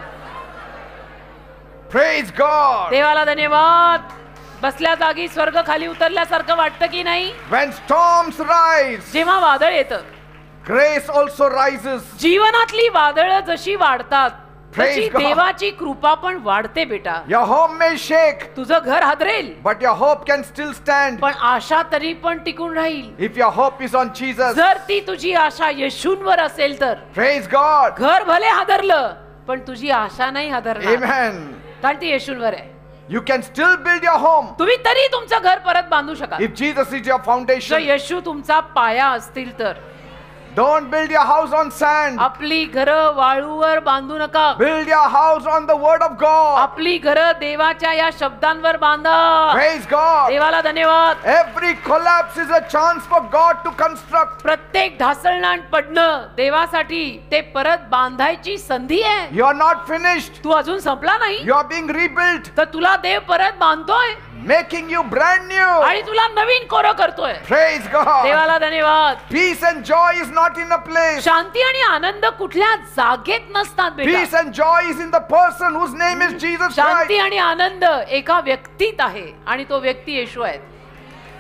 Praise God. देवाला धन्यवाद. बसल्या जागी स्वर्ग खाली उतरल्यासारखं वाटतं की नाही? When storms rise, जेव्हा वादळ येतं, grace also rises. जीवनातली वादळ जशी वाढतात Praise तशी God. देवाची कृपा पण वाढते बेटा. Your home may shake, तुझं घर हादरेल but your hope can still stand. पण आशा तरी पण टिकून राहील. If your hope is on Jesus. जर ती तुझी आशा येशूंवर असेल तर. Praise God. घर भले हादरलं पण तुझी आशा नाही हादरणार, Amen. कारण ती येशूंवर आहे. You can still build your home. तुम्ही तरी तुमचं घर परत बांधू शकाल If Jesus is your जर foundation. येशू तुमचा पाया असतील तर. Don't build your house on sand. आपली घरं वाळूवर बांधू नका. Build your house on the word of God. आपली घरं देवाच्या या शब्दांवर बांधा. Praise God. देवाला धन्यवाद. Every collapse is a chance for God to construct. प्रत्येक ढासळण पडणं देवासाठी ते परत बांधायची संधी आहे. You are not finished. तू अजून संपला नाही You are being rebuilt, तर तुला देव परत बांधतोय making you brand new. आणि तुला नवीन कोरं करतोय. Praise God. देवाला धन्यवाद. Peace and joy is not in a place. शांती आणि आनंद कुठल्या जागेत नसतात Peace बेटा. and joy is in the person whose name is Jesus Shanti Christ. आणि आनंद एका व्यक्तीत आहे आणि तो व्यक्ती येशू आहे.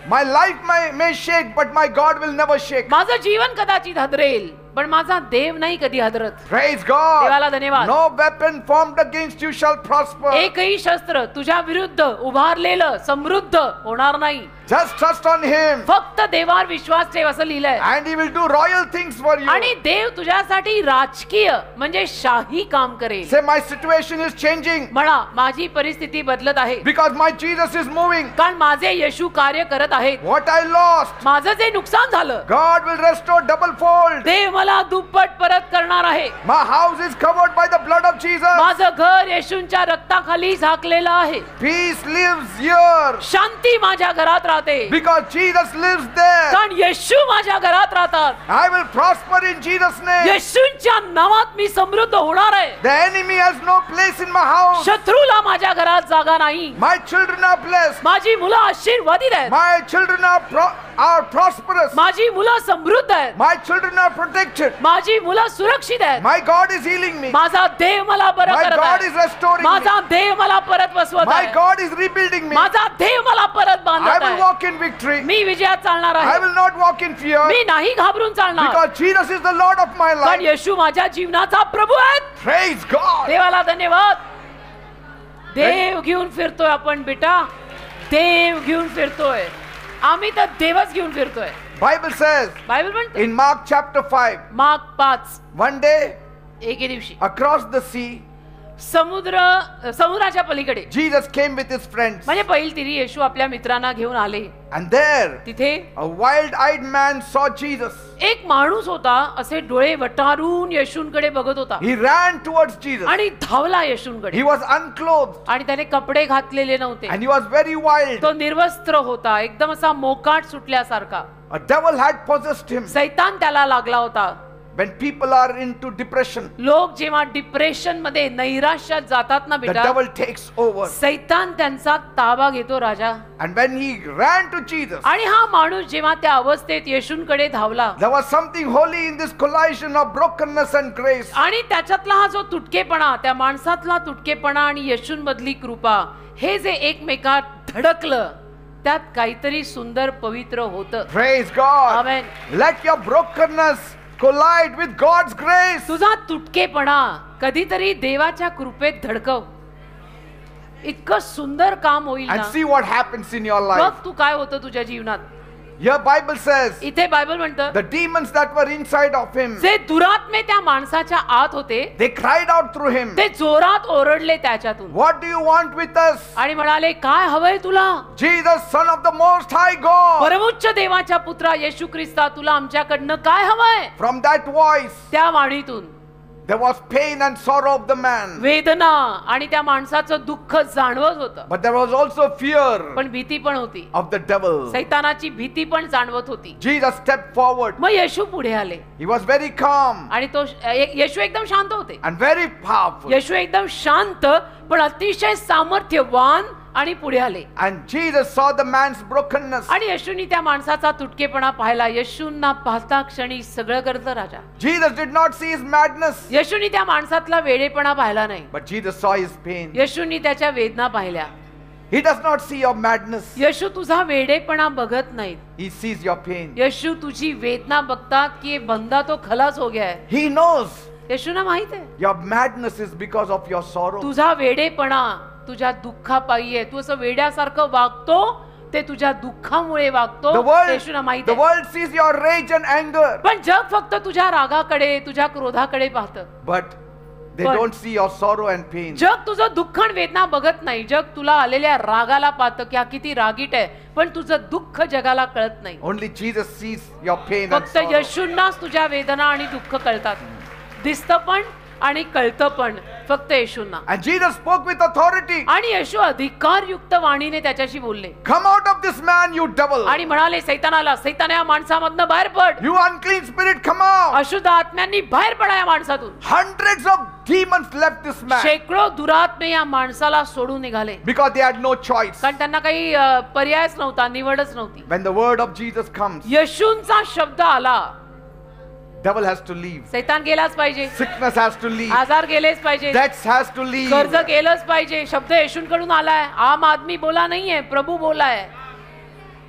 My life may shake, but my God will never shake. माझं जीवन कदाचित हादरेल पण माझा देव नाही कधी हादरत. Praise God. देवाला धन्यवाद. No weapon formed against you shall prosper. एकही शस्त्र तुझ्या विरुद्ध उभारलेलं समृद्ध होणार नाही. Just trust on Him, फक्त देवावर विश्वास ठेव असं लिहिलंय. and He will do royal things for you. आणि देव तुझ्यासाठी राजकीय म्हणजे शाही काम करेल. Say, my situation is changing म्हणा, माझी परिस्थिती बदलत आहे because my Jesus is moving. कारण माझे येशू कार्य करत आहेत. What I lost, माझं जे नुकसान झालं God will restore double fold. देव मला दुप्पट परत करणार आहे. My house is covered by the blood of Jesus. माझं घर येशूंच्या रक्ताखाली झाकलेलं आहे. Peace lives here शांती माझ्या घरात राहते because Jesus lives there. कारण येशू माझ्या घरात राहतात. I will prosper in Jesus' name. येशूंच्या नावात मी समृद्ध होणार आहे. The enemy has no place in my house. शत्रूला माझ्या घरात जागा नाही. My children are blessed. माझी मुलं आशीर्वादित आहेत. My children are prosperous. माझी मुलं समृद्ध आहेत. My children are protected. माझी मुलं सुरक्षित आहेत. My God is healing me. माझा देव मला बरं My करत God आहे. is restoring me. माझा देव मला परत बसवत My आहे. God is rebuilding me. माझा देव मला परत I बांधत will आहे. walk in victory. मी विजयात चालणार I आहे. will not walk in fear मी नाही घाबरून चालणार because Jesus is the Lord of my कारण life. येशू माझ्या जीवनाचा प्रभू आहे. Praise God. देवाला धन्यवाद. देव घेऊन फिरतोय आपण बेटा. देव घेऊन फिरतोय. आम्ही तर देवच घेऊन फिरतोय. Bible says बायबल म्हणतो in Mark chapter 5, mark 5 one day एके दिवशी across the sea, समुद्राच्या पलीकडे Jesus came with his friends. म्हणजे पहिली तिरी येशू आपल्या मित्रांना घेऊन आले. And there, तिथे a wild-eyed man saw Jesus. एक माणूस होता असे डोळे वटारून येशूंकडे बघत होता He ran towards Jesus. आणि धावला येशूंकडे. He was unclothed आणि त्याने कपडे घातलेले नव्हते. and he was very wild. तो निर्वस्त्र होता, एकदम असा मोकाट सुटल्यासारखा. A devil had possessed him. सैतान त्याला लागला होता. When people are into depression, लोक जेव्हा डिप्रेशन मध्ये नैराश्यात जातात ना the बेटा, devil takes over. सैतान त्यांचा ताबा घेतो राजा. And when he ran to Jesus, आणि हा माणूस जेव्हा त्या अवस्थेत येशूंकडे धावला there was something holy in this collision of brokenness and grace. आणि त्याच्यातला हा जो तुटकेपणा, त्या माणसातला तुटकेपणा आणि येशूंमधली कृपा, हे जे एकमेकात धडकलं त्यात काहीतरी सुंदर पवित्र होतं. Praise God. Amen. Let your brokenness collide with God's grace. तुझा तुटकेपणा कधीतरी देवाच्या कृपेत धडकव. इतकं सुंदर काम होईल and ना. see what happens in your life. बघ तू काय होतं तुझ्या जीवनात. Here Bible says इथे बायबल म्हणतं the demons that were inside of him, जे दुरात्मे त्या माणसाच्या आत होते they cried out through him, ते जोरात ओरडले त्याच्यातून what do you want with us? आणि म्हणाले काय हवंय तुला. Jesus, Son of the Most High God. परमोच्च देवाच्या पुत्रा येशू ख्रिस्ता तुला आमच्याकडनं काय हवंय. From that voice त्या वाणीतून there was pain and sorrow of the man, वेदना आणि त्या माणसाचं दुःख जाणवत होतं. but there was also fear पण भीती पण होती. of the devil. सैतानाची भीती पण जाणवत होती. Jesus stepped forward. मग येशू पुढे आले He was very calm आणि तो येशू एकदम शांत होते. and very powerful. येशू एकदम शांत पण अतिशय सामर्थ्यवान आणि पुढे आले. And Jesus saw the man's brokenness. आणि येशूनी त्या माणसाचा तुटकेपणा पाहिला. येशूंना पाहता क्षणी सगळं करतं राजा. Jesus did not see his madness, येशूनी त्या माणसातला वेडेपणा पाहिला नाही. but Jesus saw his pain. येशूनी त्याच्या वेदना पाहिल्या. He does not see your madness, येशू तुझा वेडेपणा बघत नाहीत. he sees your pain. येशू तुझी वेदना बघतात की ये बंदा तो खलास हो गया है. He knows येशूना माहित आहे your madness is because of your sorrow. तुझा वेडेपणा तुझ्या दुःखापायी आहे. तू असं वेड्यासारखं वागतो ते तुझ्या दुःखामुळे वागतो. येशूना माहित The आहे. world sees your rage and anger, पण जग फक्त तुझ्या रागाकडे तुझ्या क्रोधाकडे पाहतं. but they But- don't see your sorrow and pain. जग तुझं दुःख आणि वेदना बघत नाही. जग तुला आलेल्या रागाला पाहतं की हा किती रागीट आहे. पण तुझं दुःख जगाला कळत नाही. Only Jesus sees your pain and फक्त sorrow. येशूंनाच तुझ्या वेदना आणि दुःख कळतात. दिसतं पण आणि कळतं पण फक्त येशूंना. And Jesus spoke with authority. आणि येशू अधिकारयुक्त वाणीने त्याच्याशी बोलले Come out of this man, you devil. आणि म्हणाले सैतानाला, सैतान या माणसामधनं बाहेर पड. You unclean spirit, come out. अशुद्ध आत्म्यांनी बाहेर पडा या माणसातून. Hundreds of demons left this man शेकडो दुरात्मे या माणसाला सोडून निघाले. because they had no choice. कारण त्यांना काही पर्यायच नव्हता, निवडच नव्हती. When the word of Jesus comes, येशूंचा शब्द आला, devil has to leave. सैतान गेलाच पाहिजे. Sickness has to leave. आजार गेलेच पाहिजे. Death has to leave. कर्ज गेलंच पाहिजे. शब्द येशूंकडून आलाय. आम आदमी बोला नाहीये, प्रभू बोलाय.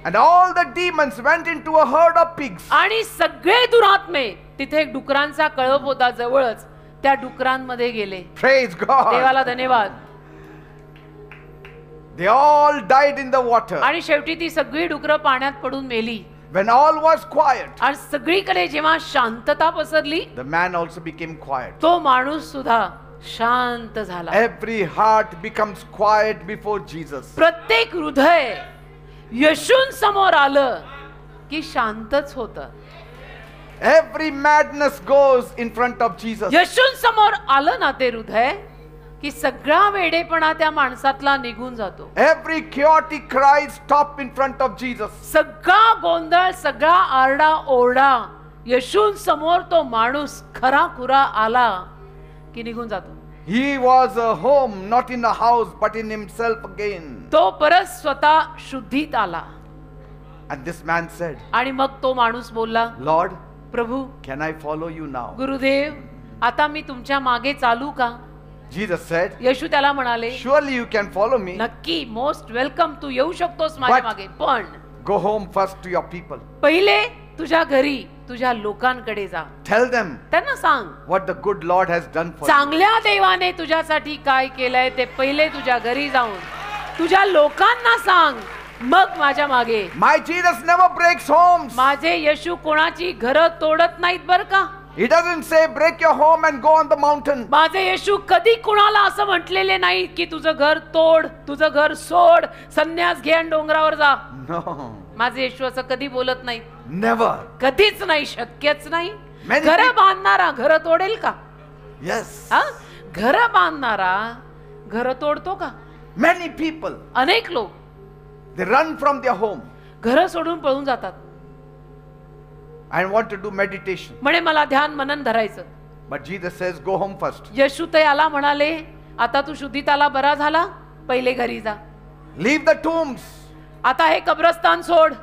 And all the demons went into a herd of pigs. आणि सगळे दुरात्मे तिथे एक डुकरांचा कळप होता जवळच, त्या डुकरांमध्ये गेले. Praise God. देवाला धन्यवाद. They all died in the water. आणि शेवटी ती सगळी डुकरं पाण्यात पडून मेली. When all was quiet, आणि सगळीकडे जेव्हा शांतता पसरली, the man also became quiet. तो माणूस सुद्धा शांत झाला. Every heart becomes quiet before Jesus. प्रत्येक हृदय येशूंसमोर आलं की शांतच होतं. Every madness goes in front of Jesus. येशूंसमोर आलं ना ते हृदय की सगळा वेडेपणा त्या माणसातला निघून जातो. Every chaotic cry stop in front of Jesus. सगळा गोंधळ, सगळा आरडा ओरडा येशूंसमोर तो माणूस खरा खुरा आला की निघून जातो. He was a home, not in a house, but in himself again. तो परत स्वतः शुद्धीत आला. And this man said, आणि मग तो माणूस बोलला, Lord, Prabhu, can I follow you now? Gurudev, आता मी तुमच्या मागे चालू का? Jesus said, येशू त्याला म्हणाले, surely you can follow me. नक्की, मोस्ट वेलकम, तू येऊ शकतोस माझ्या But- मागे, पण Go home first to your people. पहिले तुझ्या घरी तुझ्या लोकांकडे जा. Tell them त्यांना सांग what the good Lord has done for you. चांगल्या देवाने तुझ्यासाठी काय केलंय ते पहिले तुझ्या घरी जाऊन तुझ्या लोकांना सांग, मग माझ्या मागे. My Jesus never breaks homes. माझे येशू कोणाची घरं तोडत नाहीत बर का. He doesn't say break your home and go on the mountain. माझे येशू कधी कुणाला असं म्हटलेले नाही की तुझं घर तोड, तुझं घर सोड, संन्यास घे आणि डोंगरावर जा. No, माझे येशू असं कधी बोलत नाही. never. कधीच नाही, शक्यच नाही. Many घर people- बांधणारा घर तोडेल का? Yes. हा? घर बांधणारा घर तोडतो का? Many people, अनेक लोक they run from their home घर सोडून पळून जातात. and want to do meditation. म्हणे मला ध्यान मनन धरायचं. But Jesus says, go home first. येशू ते आला म्हणाले, आता तू शुद्धीत आला, बरा झाला, पहिले घरी जा. Leave the tombs. आता हे कब्रस्तान सोड.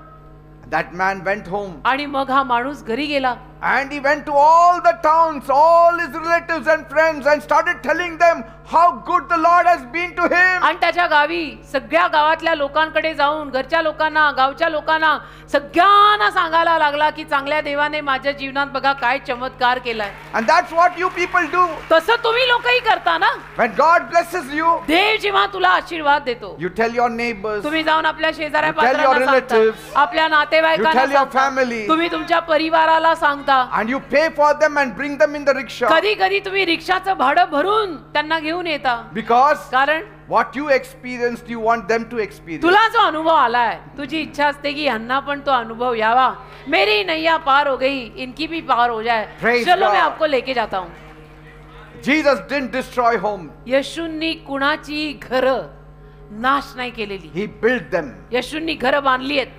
That man went home. आणि मग हा माणूस घरी गेला. And he went to all the towns, all his relatives and friends, and started telling them how good the Lord has been to him. आणि त्याच्या गावी सगळ्या गावातल्या लोकांकडे जाऊन घरच्या लोकांना, गावच्या लोकांना सगळ्यांना सांगायला लागला की चांगल्या देवाने माझ्या जीवनात बघा काय चमत्कार केलाय. And that's what you people do. तसं तुम्ही लोकही करता ना. When God blesses you, देव जेव्हा तुला आशीर्वाद देतो, you tell your neighbors, तुम्ही जाऊन आपल्या शेजाऱ्या You tell your पात्रांना सांगता, relatives, आपल्या नातेवाईकांना you tell your सांगता, family, तुम्ही तुमच्या परिवाराला सांगता. and you pay for them and bring them in the rickshaw. कधी कधी तुम्ही रिक्षाचं भाडं भरून त्यांना घेऊन येता. Because कारण what you experienced, you want them to experience. तुला जो अनुभव आलाय, तुझी इच्छा असते की ह्यांना पण तो अनुभव यावा. मेरी नैया पार हो गई, इनकी भी पार हो जाए. Praise चलो मैं God. आपको लेके जाता हूँ. Jesus didn't destroy home. येशूंनी कुणाची घरं नाश नाही केलेली. He built them. येशूंनी घरं बांधली आहेत.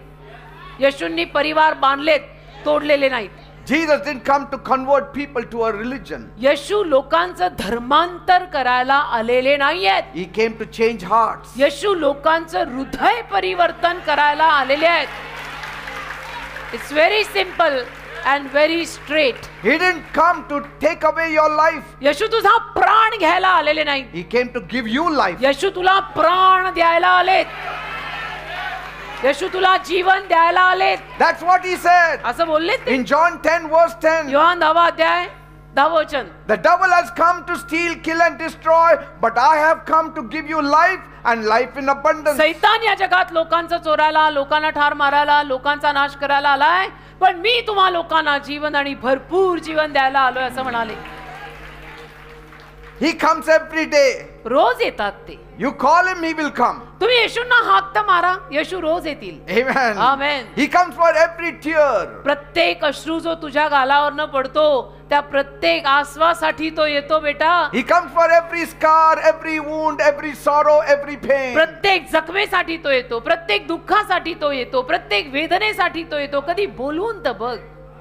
येशूंनी परिवार बांधलेत, तोडलेले नाहीत. Jesus didn't come to convert people to a religion. येशू लोकांचं धर्मांतर करायला आलेले नाहीयेत. He came to change hearts. येशू लोकांचं हृदय परिवर्तन करायला आलेले आहेत. It's very simple and very straight. He didn't come to take away your life. येशू तुझा प्राण घ्यायला आलेले नाही. He came to give you life. येशू तुला प्राण द्यायला आलेत. येशू तुला जीवन द्यायला आलेत. That's what he said. असं बोलले ते. In John 10 verse 10. योहान 10 अध्याय 10 वचन. The devil has come to steal, kill and destroy, but I have come to give you life and life in abundance. सैतान या जगात लोकांचं चोरायला, लोकांना ठार मारायला, लोकांचा नाश करायला आलाय, पण मी तुम्हा लोकांना जीवन आणि भरपूर जीवन द्यायला आलोय असं म्हणाले. He comes every day. रोज येतात ते. You call him, he will come. तुम्ही येशूंना हाक तर मारा, येशू रोज येतील. Amen. Amen. He comes for every tear. प्रत्येक अश्रू जो तुझ्या गालावरनं पडतो, त्या प्रत्येक आसवासाठी तो येतो बेटा. He comes for every scar, every wound, every sorrow, every pain. प्रत्येक जखमेसाठी तो येतो, प्रत्येक दुःखासाठी तो येतो, प्रत्येक वेदनेसाठी तो येतो. कधी बोलून तर बघ.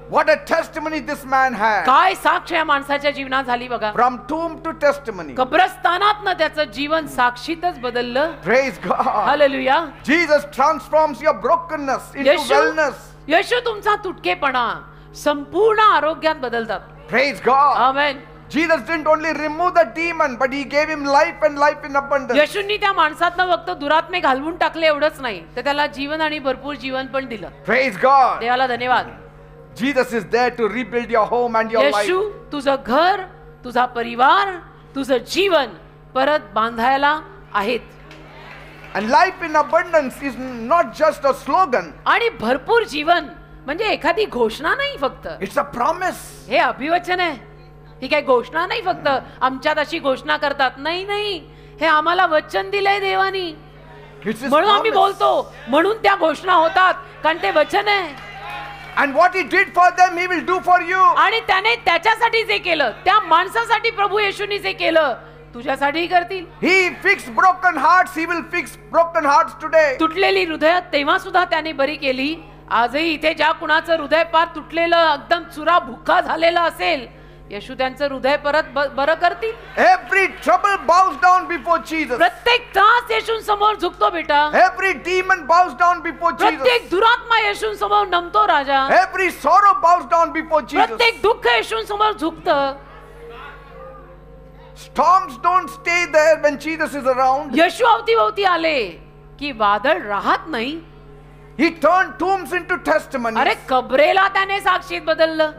What a testimony this man had. काय साक्ष या माणसाच्या जीवनात झाली बघा. From tomb to testimony. कब्रस्तानातनं त्याचं जीवन साक्षीतच बदललं. Praise God. Hallelujah. Jesus transforms your brokenness into wellness. येशू तुमचा तुटकेपणा संपूर्ण आरोग्यात बदलतात. Praise God. Amen. Jesus didn't only remove the demon, but he gave him life and life in abundance. येशूंनी त्या माणसातनं फक्त दुरात्मे घालवून टाकले एवढंच नाही, तर त्याला जीवन आणि भरपूर जीवन पण दिलं. Praise God. देवाला धन्यवाद. Jesus is there to rebuild your home and your life. येशू तुझं घर, तुझा परिवार, तुझं जीवन परत बांधायला आहेत. And life in abundance is not just a slogan. आणि भरपूर जीवन म्हणजे एखादी घोषणा नाही फक्त. It's a promise. हे अभिवचन आहे. ही काही घोषणा नाही फक्त. आमच्यात अशी घोषणा करतात. नाही नाही, हे आम्हाला वचन दिलंय देवानी. It's his म्हणून आम्ही promise. बोलतो, म्हणून त्या घोषणा होतात, कारण ते वचन आहे. And what he did for them, he will do for you. आणि त्याने त्याच्यासाठी जे केलं, त्या माणसासाठी प्रभू येशूंनी जे केलं, तुझ्यासाठीही करतील. He fixed broken hearts. He will fix broken hearts today. तुटलेली हृदय तेव्हा सुद्धा त्याने बरी केली. आजही इथे ज्या कुणाचं हृदय पार तुटलेलं, एकदम चुरा भुक्का झालेलं असेल, येशू त्यांचं हृदय परत बरं करतील. Every trouble bows down before Jesus. प्रत्येक त्रास येशूं समोर झुकतो बेटा. Every demon bows down before Jesus. प्रत्येक दुरात्मा येशूं समोर नमतो राजा. Every sorrow bows down before Jesus. प्रत्येक दुःख येशूं समोर झुकतं. Storms don't stay there when Jesus is around. येशू अवतीभोवती आले की वादळ राहत नाही. He turned tombs into testimonies. अरे कबरेला त्याने साक्षीत बदललं.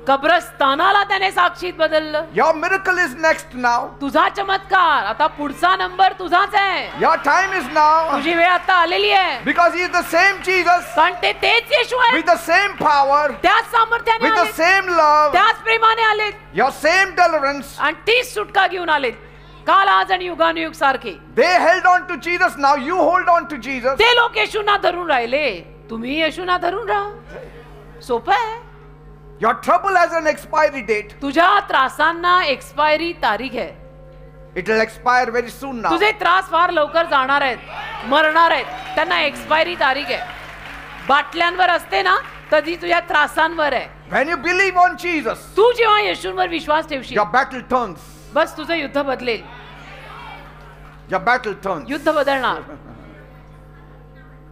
कब्रस्तानाला त्याने साक्षीत बदललं. Your miracle is next now. तुझा चमत्कार आता पुढचा नंबर तुझाच आहे. Your time is now. तुझी वेळ आता आलेली आहे. Because he is the same Jesus. कारण ते तेच येशू आहे. With the same power. त्याच सामर्थ्याने With the आलेत. same love. त्याच प्रेमाने आलेत. Your same deliverance. आणि तीच सुटका घेऊन आलेत. काल आज आणि युगानुयुग सारखे. They held on to Jesus. Now you hold on to Jesus. ते लोक येशूंना धरून राहिले. तुम्ही येशूंना धरून राहा. सोपं आहे. Your trouble has an expiry date. तुझ्या त्रासांना एक्सपायरी तारीख आहे. It will expire very soon now. तुझे त्रास फार लवकर जाणार आहेत, मरणार आहेत. त्यांना एक्सपायरी तारीख आहे. बाटल्यांवर असते ना, कधी तुझ्या त्रासांवर आहे. When you believe on Jesus, तू जेव्हा येशूंवर विश्वास ठेवशील, your battle turns. बस तुझं युद्ध बदलेल. Your battle turns. युद्ध बदलणार.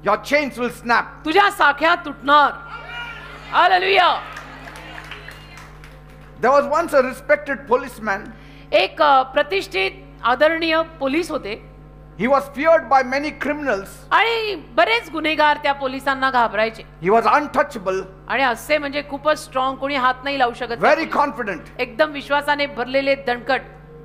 Your chains will snap. तुझ्या साख्या तुटणार. Hallelujah. There was once a respected policeman. एक प्रतिष्ठित आदरणीय पोलीस होते He was feared by many criminals. आणि बरेच गुन्हेगार त्या पोलिसांना घाबरायचे He was untouchable, आणि असे म्हणजे खूपच स्ट्रॉंग, कोणी हात नाही लावू शकत. very confident. एकदम विश्वासाने भरलेले दणकट,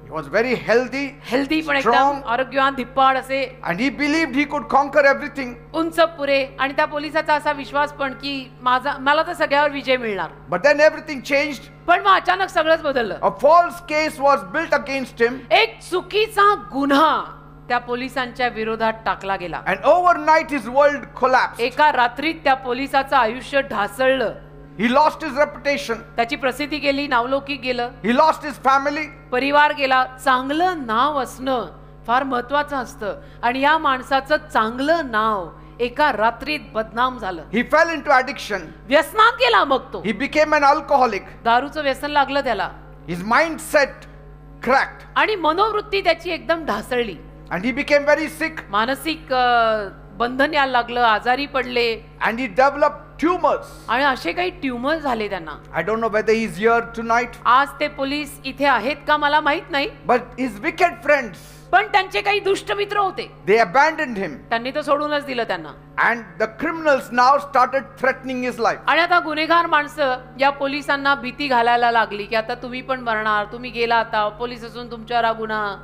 He was very healthy, healthy पण एकदम strong, आरोग्यवान, धिप्पाड असे, and he believed he could conquer everything. उंच पुरे. आणि त्या पोलिसाचा असा विश्वास पण की मला तर सगळ्यावर विजय मिळणार. But then everything changed. पण मग अचानक सगळंच बदललं. A false case was built against him, एक चुकीचा गुन्हा त्या पोलिसांच्या विरोधात टाकला गेला. and overnight his world collapsed. एका रात्रीत त्या पोलिसाचं आयुष्य ढासळलं. He lost his reputation. त्याची प्रसिद्धी गेली, नावलौकिक गेलं, He lost his family. परिवार गेला. चांगलं नाव असणं फार महत्वाचं असतं आणि या माणसाचं चांगलं नाव एका रात्रीत बदनाम झालं. He fell into addiction. व्यसनात गेला. मग तो He became an alcoholic. दारूचं व्यसन लागलं त्याला His mindset cracked, आणि मनोवृत्ती त्याची एकदम ढासळली. and he became very sick, मानसिक बंधन यायला लागलं, आजारी पडले and he developed tumors. आणि असे काही ट्युमर झाले त्यांना. I don't know whether he's here tonight, आज ते पोलीस इथे आहेत का मला माहित नाही, but his wicked friends, पण त्यांचे काही दुष्ट मित्र होते, they abandoned him, त्यांनी तो सोडूनच दिलं त्यांना. and the criminals now started threatening his life. आणि आता गुन्हेगार माणसं या पोलिसांना भीती घालायला लागली की आता तुम्ही पण मरणार, तुम्ही गेला आता, पोलीस असून तुमच्यावर हा गुन्हा.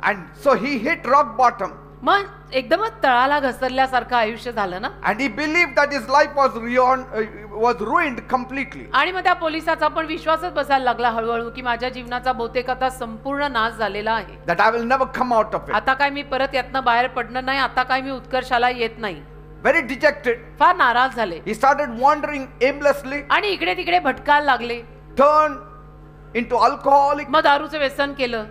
And so he hit rock bottom, मग एकदमच तळाला घसरल्यासारखं आयुष्य झालं ना. and he believed that his life was ruined completely. आणि मग त्या पोलिसाचा पण विश्वासच बसायला लागला हळूहळू की माझ्या जीवनाचा बहुतेक आता संपूर्ण नाश झालेला आहे. That I will never come out of it. आता काय मी परत यातनं बाहेर पडणार नाही, आता काय मी उत्कर्षाला येत नाही. Very dejected, फार नाराज झाले he started wandering aimlessly, आणि इकडे तिकडे भटकायला लागले. turned into alcoholic, मग दारूचं व्यसन केलं.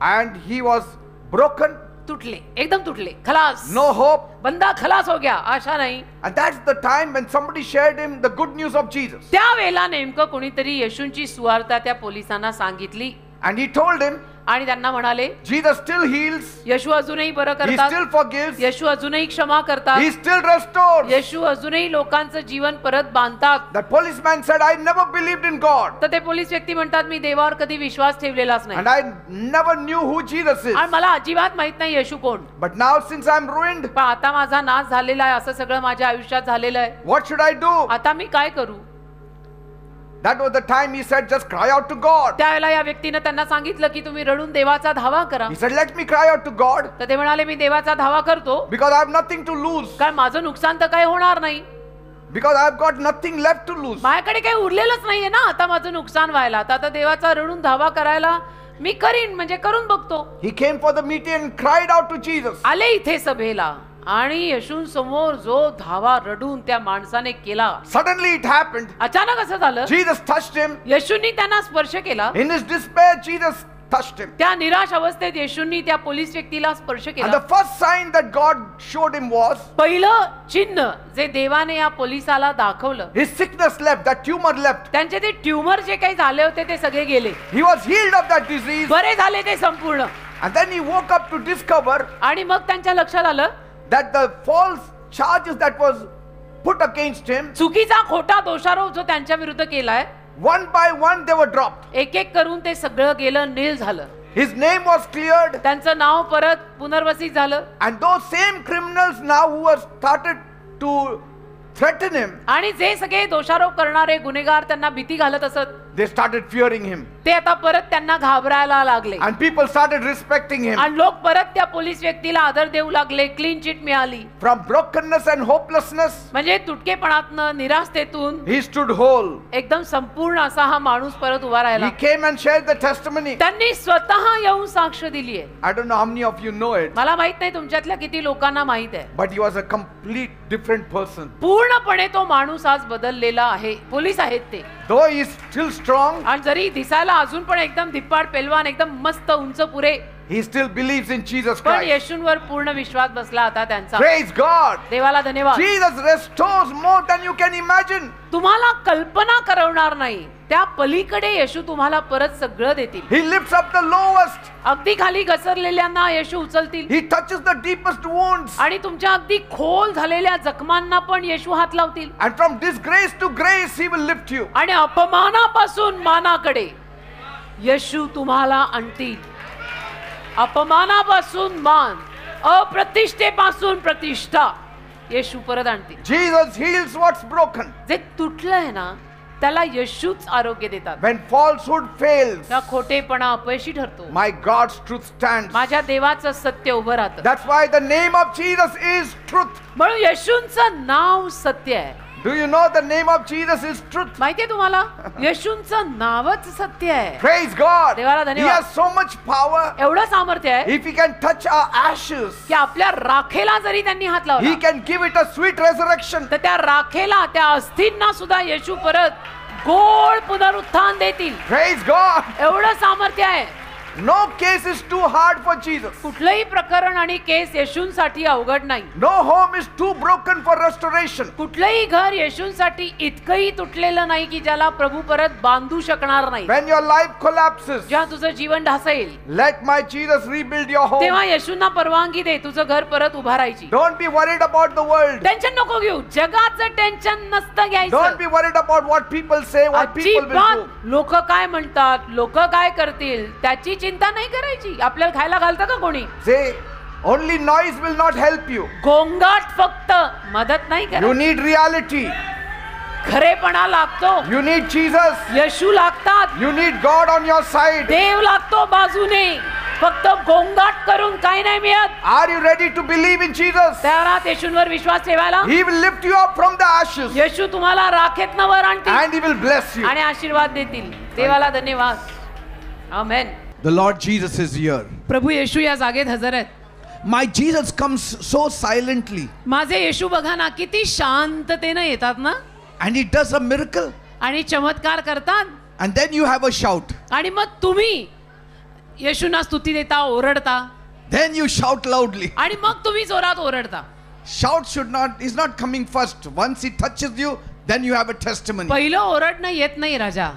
and he was broken, तुटले, एकदम तुटले, खलास. no hope. बंदा खलास हो गया, आशा नाही. And that's the time when somebody shared him the good news of Jesus. त्यावेळेला नेमकं कोणीतरी येशूंची सुवार्ता त्या पोलिसांना सांगितली And he told him, आणि त्यांना म्हणाले Jesus still heals, येशू अजूनही बरं he करतात, still forgives, येशू अजूनही क्षमा करतात, he still restores. येशू अजूनही लोकांचं जीवन परत बांधतात. That policeman said, I never believed in God, तर ते पोलीस व्यक्ती म्हणतात मी देवावर कधी विश्वास ठेवलेलाच नाही and I never knew who Jesus is. आणि मला अजिबात माहित नाही येशू कोण. But now since I'm ruined, पण आता माझा नाश झालेला आहे, असं सगळं माझ्या आयुष्यात झालेलं आहे, what should I do? आता मी काय करू. That was the time he said, just cry out to God. त्यावेळेला या व्यक्तीने त्यांना सांगितलं की तुम्ही रडून देवाचा धावा करा. He said, let me cry out to God, तर ते म्हणाले मी देवाचा धावा करतो because I have nothing to lose, कारण माझं नुकसान तर काही होणार नाही, because I have got nothing left to lose. माझ्याकडे काही उरलेलंच नाहीये ना आता माझं नुकसान व्हायला. आता देवाचा रडून धावा करायला मी करीन, म्हणजे करून बघतो. He came for the meeting and cried out to Jesus. आले इथे सभेला आणि येशूंसमोर जो धावा रडून त्या माणसाने केला, Suddenly it happened. अचानक असं झालं, Jesus touched him. येशूंनी त्यांना स्पर्श केला. In his despair, Jesus touched him. त्या निराश अवस्थेत येशूंनी त्या पोलीस व्यक्तीला स्पर्श And केला. the first sign that God showed him was पहिलं चिन्ह जे देवाने या पोलिसाला दाखवलं, his sickness left, that tumor left. त्यांचे ते ट्युमर जे काही झाले होते ते सगळे गेले, He was healed of that disease. बरे झाले ते संपूर्ण. And then he woke up to discover आणि मग त्यांच्या लक्षात आलं that the false charges that was put against him, चुकीचा खोटा दोषारोप जो त्यांच्या विरुद्ध केलाय, one by one they were dropped. एक एक करून ते सगळं गेलं, नील झालं. His name was cleared, त्यांचं नाव परत पुनर्वसित झालं. and those same criminals now who were started to threaten him, आणि जे सगळे दोषारोप करणारे गुन्हेगार त्यांना भीती घालत असत, they started fearing him, ते आता परत त्यांना घाबरायला लागले. and people started respecting him. आणि लोक परत त्या पोलीस व्यक्तीला आदर देऊ लागले. क्लीन चिट मिळाली. From brokenness and hopelessness, म्हणजे तुटकेपणातनं, निराशतेतून he stood whole. एकदम संपूर्ण असा हा माणूस परत उभा राहिला. He came and shared the testimony. त्यांनी स्वतः येऊन साक्ष दिली आहे. I don't know how many of you know it, मला माहित नाही तुमच्यातल्या किती लोकांना माहित आहे, but he was a complete different person. पूर्णपणे तो माणूस आज बदललेला आहे. पोलीस आहेत ते, Though he is still strong, आणि जरी दिसायला अजून पण एकदम धिप्पाड पेलवान, एकदम मस्त उंच पुरे, He still believes in Jesus पण Christ. येशूंवर पूर्ण विश्वास बसला आता त्यांचा. Praise God. देवाला धन्यवाद. Jesus restores more than you can imagine. तुम्हाला कल्पना करवणार नाही त्या पलीकडे येशू तुम्हाला परत सगळं देतील. He lifts up the lowest. अगदी खाली घसरलेल्यांना येशू उचलतील. He touches the deepest wounds. आणि तुमच्या अगदी खोल झालेल्या जखमांना पण येशू हात लावतील. And from disgrace to grace he will lift you. आणि अपमानापासून मानाकडे येशू तुम्हाला आणतील. अपमानापासून मान, अप्रतिष्ठेपासून प्रतिष्ठा येशू परत आणतील. Jesus heals what's broken. जे तुटलंय ना त्याला येशूच आरोग्य देतात. When falsehood fails, त्या खोटेपणा अपयशी ठरतो. my God's truth stands. माझ्या देवाचं सत्य उभं राहतं. That's why the name of Jesus is truth. म्हणून येशूंचं नाव सत्य आहे. Do you know the name of Jesus is truth? माहितीये तुम्हाला येशूंचं नावच सत्य आहे. Praise God. देवाला He धन्यवाद. has so much power. एवढं सामर्थ्य आहे If he can touch our ashes, की आपल्या राखेला जरी त्यांनी हात he लावला can give it a sweet resurrection. तर त्या राखेला, त्या अस्थींना सुद्धा येशू परत गोड पुनरुत्थान देतील. Praise God. एवढं सामर्थ्य आहे. No case is too hard for Jesus. कुठलंही प्रकरण आणि केस येशूंसाठी अवघड नाही. No home is too broken for restoration. कुठलंही घर येशूंसाठी इतकंही तुटलेलं नाही की ज्याला प्रभू परत बांधू शकणार नाही. When your life collapses, जेव्हा तुझं जीवन ढासळेल let my Jesus rebuild your home. तेव्हा येशूंना परवानगी दे तुझं घर परत उभारायची. Don't be worried about the world. Tension नको घेऊ. जगाचं टेन्शन नसतं Don't घ्यायचं. be worried about what people say, what people will अजिबात do. लोक काय म्हणतात, लोक काय करतील त्याची चिंता नाही करायची. आपल्याला खायला घालतं का कोणी? Say, only noise will not help you. गोंगाट फक्त मदत नाही You करत. need reality. खरेपणा लागतो. You need Jesus. येशू लागतात. You need God on your side. देव लागतो बाजूने. फक्त गोंगाट करून काही नाही मिळत. Are you ready to believe in Jesus? तयार आहात येशूंवर विश्वास ठेवायला? He will lift you up from the ashes येशू तुम्हाला राखेतनं वर आणतील and he will bless you. आणि आशीर्वाद देतील. देवाला धन्यवाद. आमेन. The Lord Jesus is here. प्रभू येशू या जागेत हजर आहेत. My Jesus comes so silently माझे येशू बघा ना किती शांततेने येतात ना and he does a miracle आणि चमत्कार करतात. and then you have a shout. आणि मग तुम्ही येशूंना स्तुती देता, ओरडता Then you shout loudly. आणि मग तुम्ही जोरात ओरडता. Shout is not coming first. Once he touches you, then you have a testimony. पहिलं ओरडणं येत नाही राजा.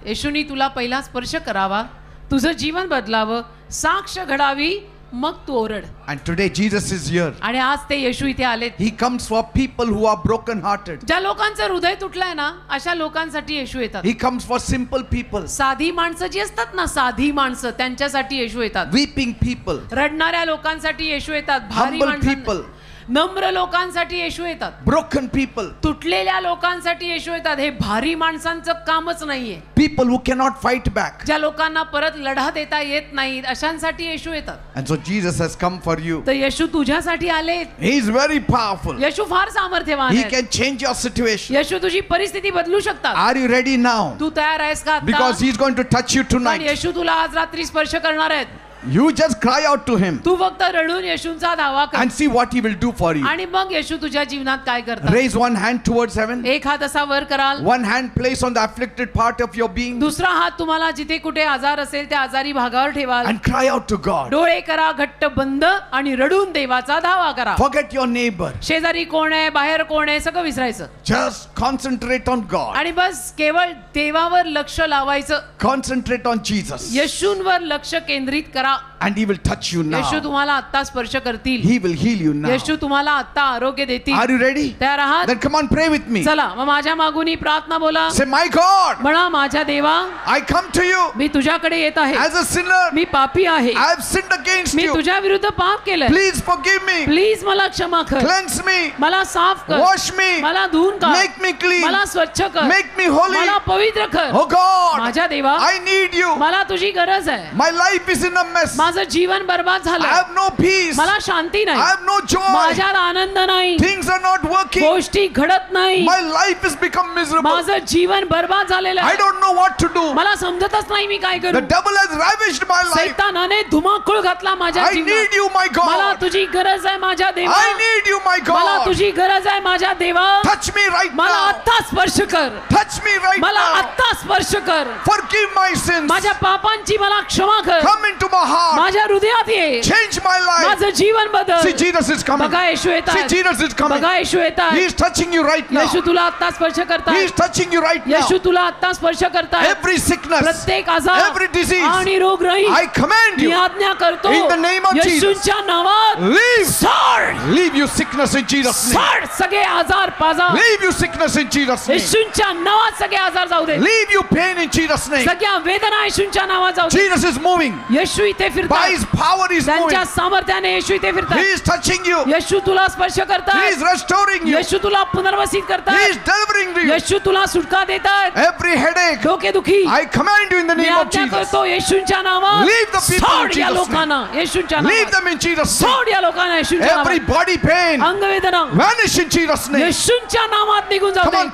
येशूनी तुला पहिला स्पर्श करावा, तुझं जीवन बदलावं, साक्ष घडावी, मग तू ओरड. And today Jesus is here. आणि आज ते येशू इथे आलेत. He comes for people who are broken hearted. ज्या लोकांचं हृदय तुटलंय ना अशा लोकांसाठी येशू येतात. He comes for simple people, साधी माणसं जी असतात ना, साधी माणसं त्यांच्यासाठी येशू येतात. weeping people, रडणाऱ्या लोकांसाठी येशू येतात. भारी humble माणसांना, people, नम्र लोकांसाठी येशू येतात. broken people, तुटलेल्या लोकांसाठी येशू येतात. हे भारी माणसांचं कामच नाहीये. people who cannot fight back. ज्या लोकांना परत लढा देता येत नाही अशांसाठी येशू येतात. And so Jesus has come for you. तर येशू तुझ्यासाठी आले. He is very powerful. येशू फार सामर्थ्यवान He आहे. can change your situation. येशू तुझी परिस्थिती बदलू शकतात. Are you ready now? तू तयार आहेस का आता? Because he is going to touch you कारण tonight. येशू तुला आज रात्री स्पर्श करणार आहेत. You just cry out to him तू फक्त रडून येशूंचा धावा कर and see what he will do for you. आणि मग येशू तुझ्या जीवनात काय करतात. Raise one hand towards heaven. एक हात असा वर कराल. One hand place on the afflicted part of your being दुसरा हात तुम्हाला जिथे कुठे आजार असेल त्या आजारी भागावर ठेवाल. and cry out to God. डोळे करा घट्ट बंद आणि रडून देवाचा धावा करा. Forget your neighbor. शेजारी कोण आहे, बाहेर कोण आहे, सगळं विसरायचं Just concentrate on God. आणि बस केवळ देवावर लक्ष लावायचं. Concentrate on Jesus. येशूंवर लक्ष केंद्रित करा. And he will touch you now. येशू तुम्हाला आता स्पर्श करतील. He will heal you now. येशू तुम्हाला आता आरोग्य देतील. Are you ready? तयार आहात? Then come on, pray with me. चला मग माझ्या मागून प्रार्थना बोला. Say, my God, म्हणा माझ्या देवा I come to you मी तुझ्याकडे येत आहे. as a sinner. मी पापी आहे. I have sinned against me you. तुझ्या विरुद्ध पाप केलंय. Please forgive me. प्लीज मला क्षमा कर. Cleanse me. मला साफ कर. Wash me. मला धुवून काढ. Make me clean. मला स्वच्छ कर. Make me holy. मला पवित्र कर. Oh God, माझ्या देवा I need you. मला तुझी गरज आहे. My life is in a mess. माझं जीवन बर्बाद I झालं. have no peace. मला शांती I नाही. have no joy. माझ्यात आनंद नाही. Things are not working. गोष्टी घडत नाही. My life has become miserable. माझं जीवन बर्बाद झालेलं I आहे. don't know what to do. मला समजतच नाही मी काय The करू. devil has ravished my life. सैतानाने धुमाकूळ घातला माझ्या I need जीवनात. you, my मला God. तुझी गरज आहे माझ्या देवा. I need you, my मला God. तुझी गरज आहे माझ्या देवा. Touch me right मला now. आत्ता स्पर्श कर. Touch me right मला now. आत्ता स्पर्श कर. Forgive my sins. माझ्या पापांची मला क्षमा कर. Come into my heart. heart. माझ्या हृदयात ये. Change my life. माझं जीवन बदल. See, Jesus is coming. बघा येशू See, येतात. Jesus is coming. बघा येशू He येतात. is touching you right now. येशू तुला आता स्पर्श He करतात. is touching you right now. येशू तुला आता स्पर्श करतात. Every sickness, प्रत्येक आजार every disease, आणि रोगराई I command मी you, आज्ञा करतो in the name of Jesus. येशूच्या नावात leave, सोड. leave you sickness in Jesus' name. सोड सगळे आजार पाजा. Leave you sickness in Jesus' name. येशूच्या नावात सगळे आजार जाऊ दे. Leave you pain in Jesus' name. सगळ्या वेदना येशूच्या नावात जाऊ दे. Jesus is moving. येशू इथे By फिरतात. His power He is moving. त्यांच्या सामर्थ्याने येशू इथे He फिरतात. is touching you. येशू तुला स्पर्श He करतात. is restoring you. येशू तुला पुनर्वसित He करतात. is delivering you. येशू तुला सुटका देतात. Every headache, डोकेदुखी I command you in the me name of आज्ञा Jesus. करतो येशूच्या नावात. Leave the people in सोड या Jesus' लोकांना येशूच्या Leave नावात. them in Jesus' name. सोड या लोकांना येशूच्या Every नावात. body pain, अंगवेदना vanish in Jesus' name. येशूच्या नावात निघून जाऊ Come दे. on,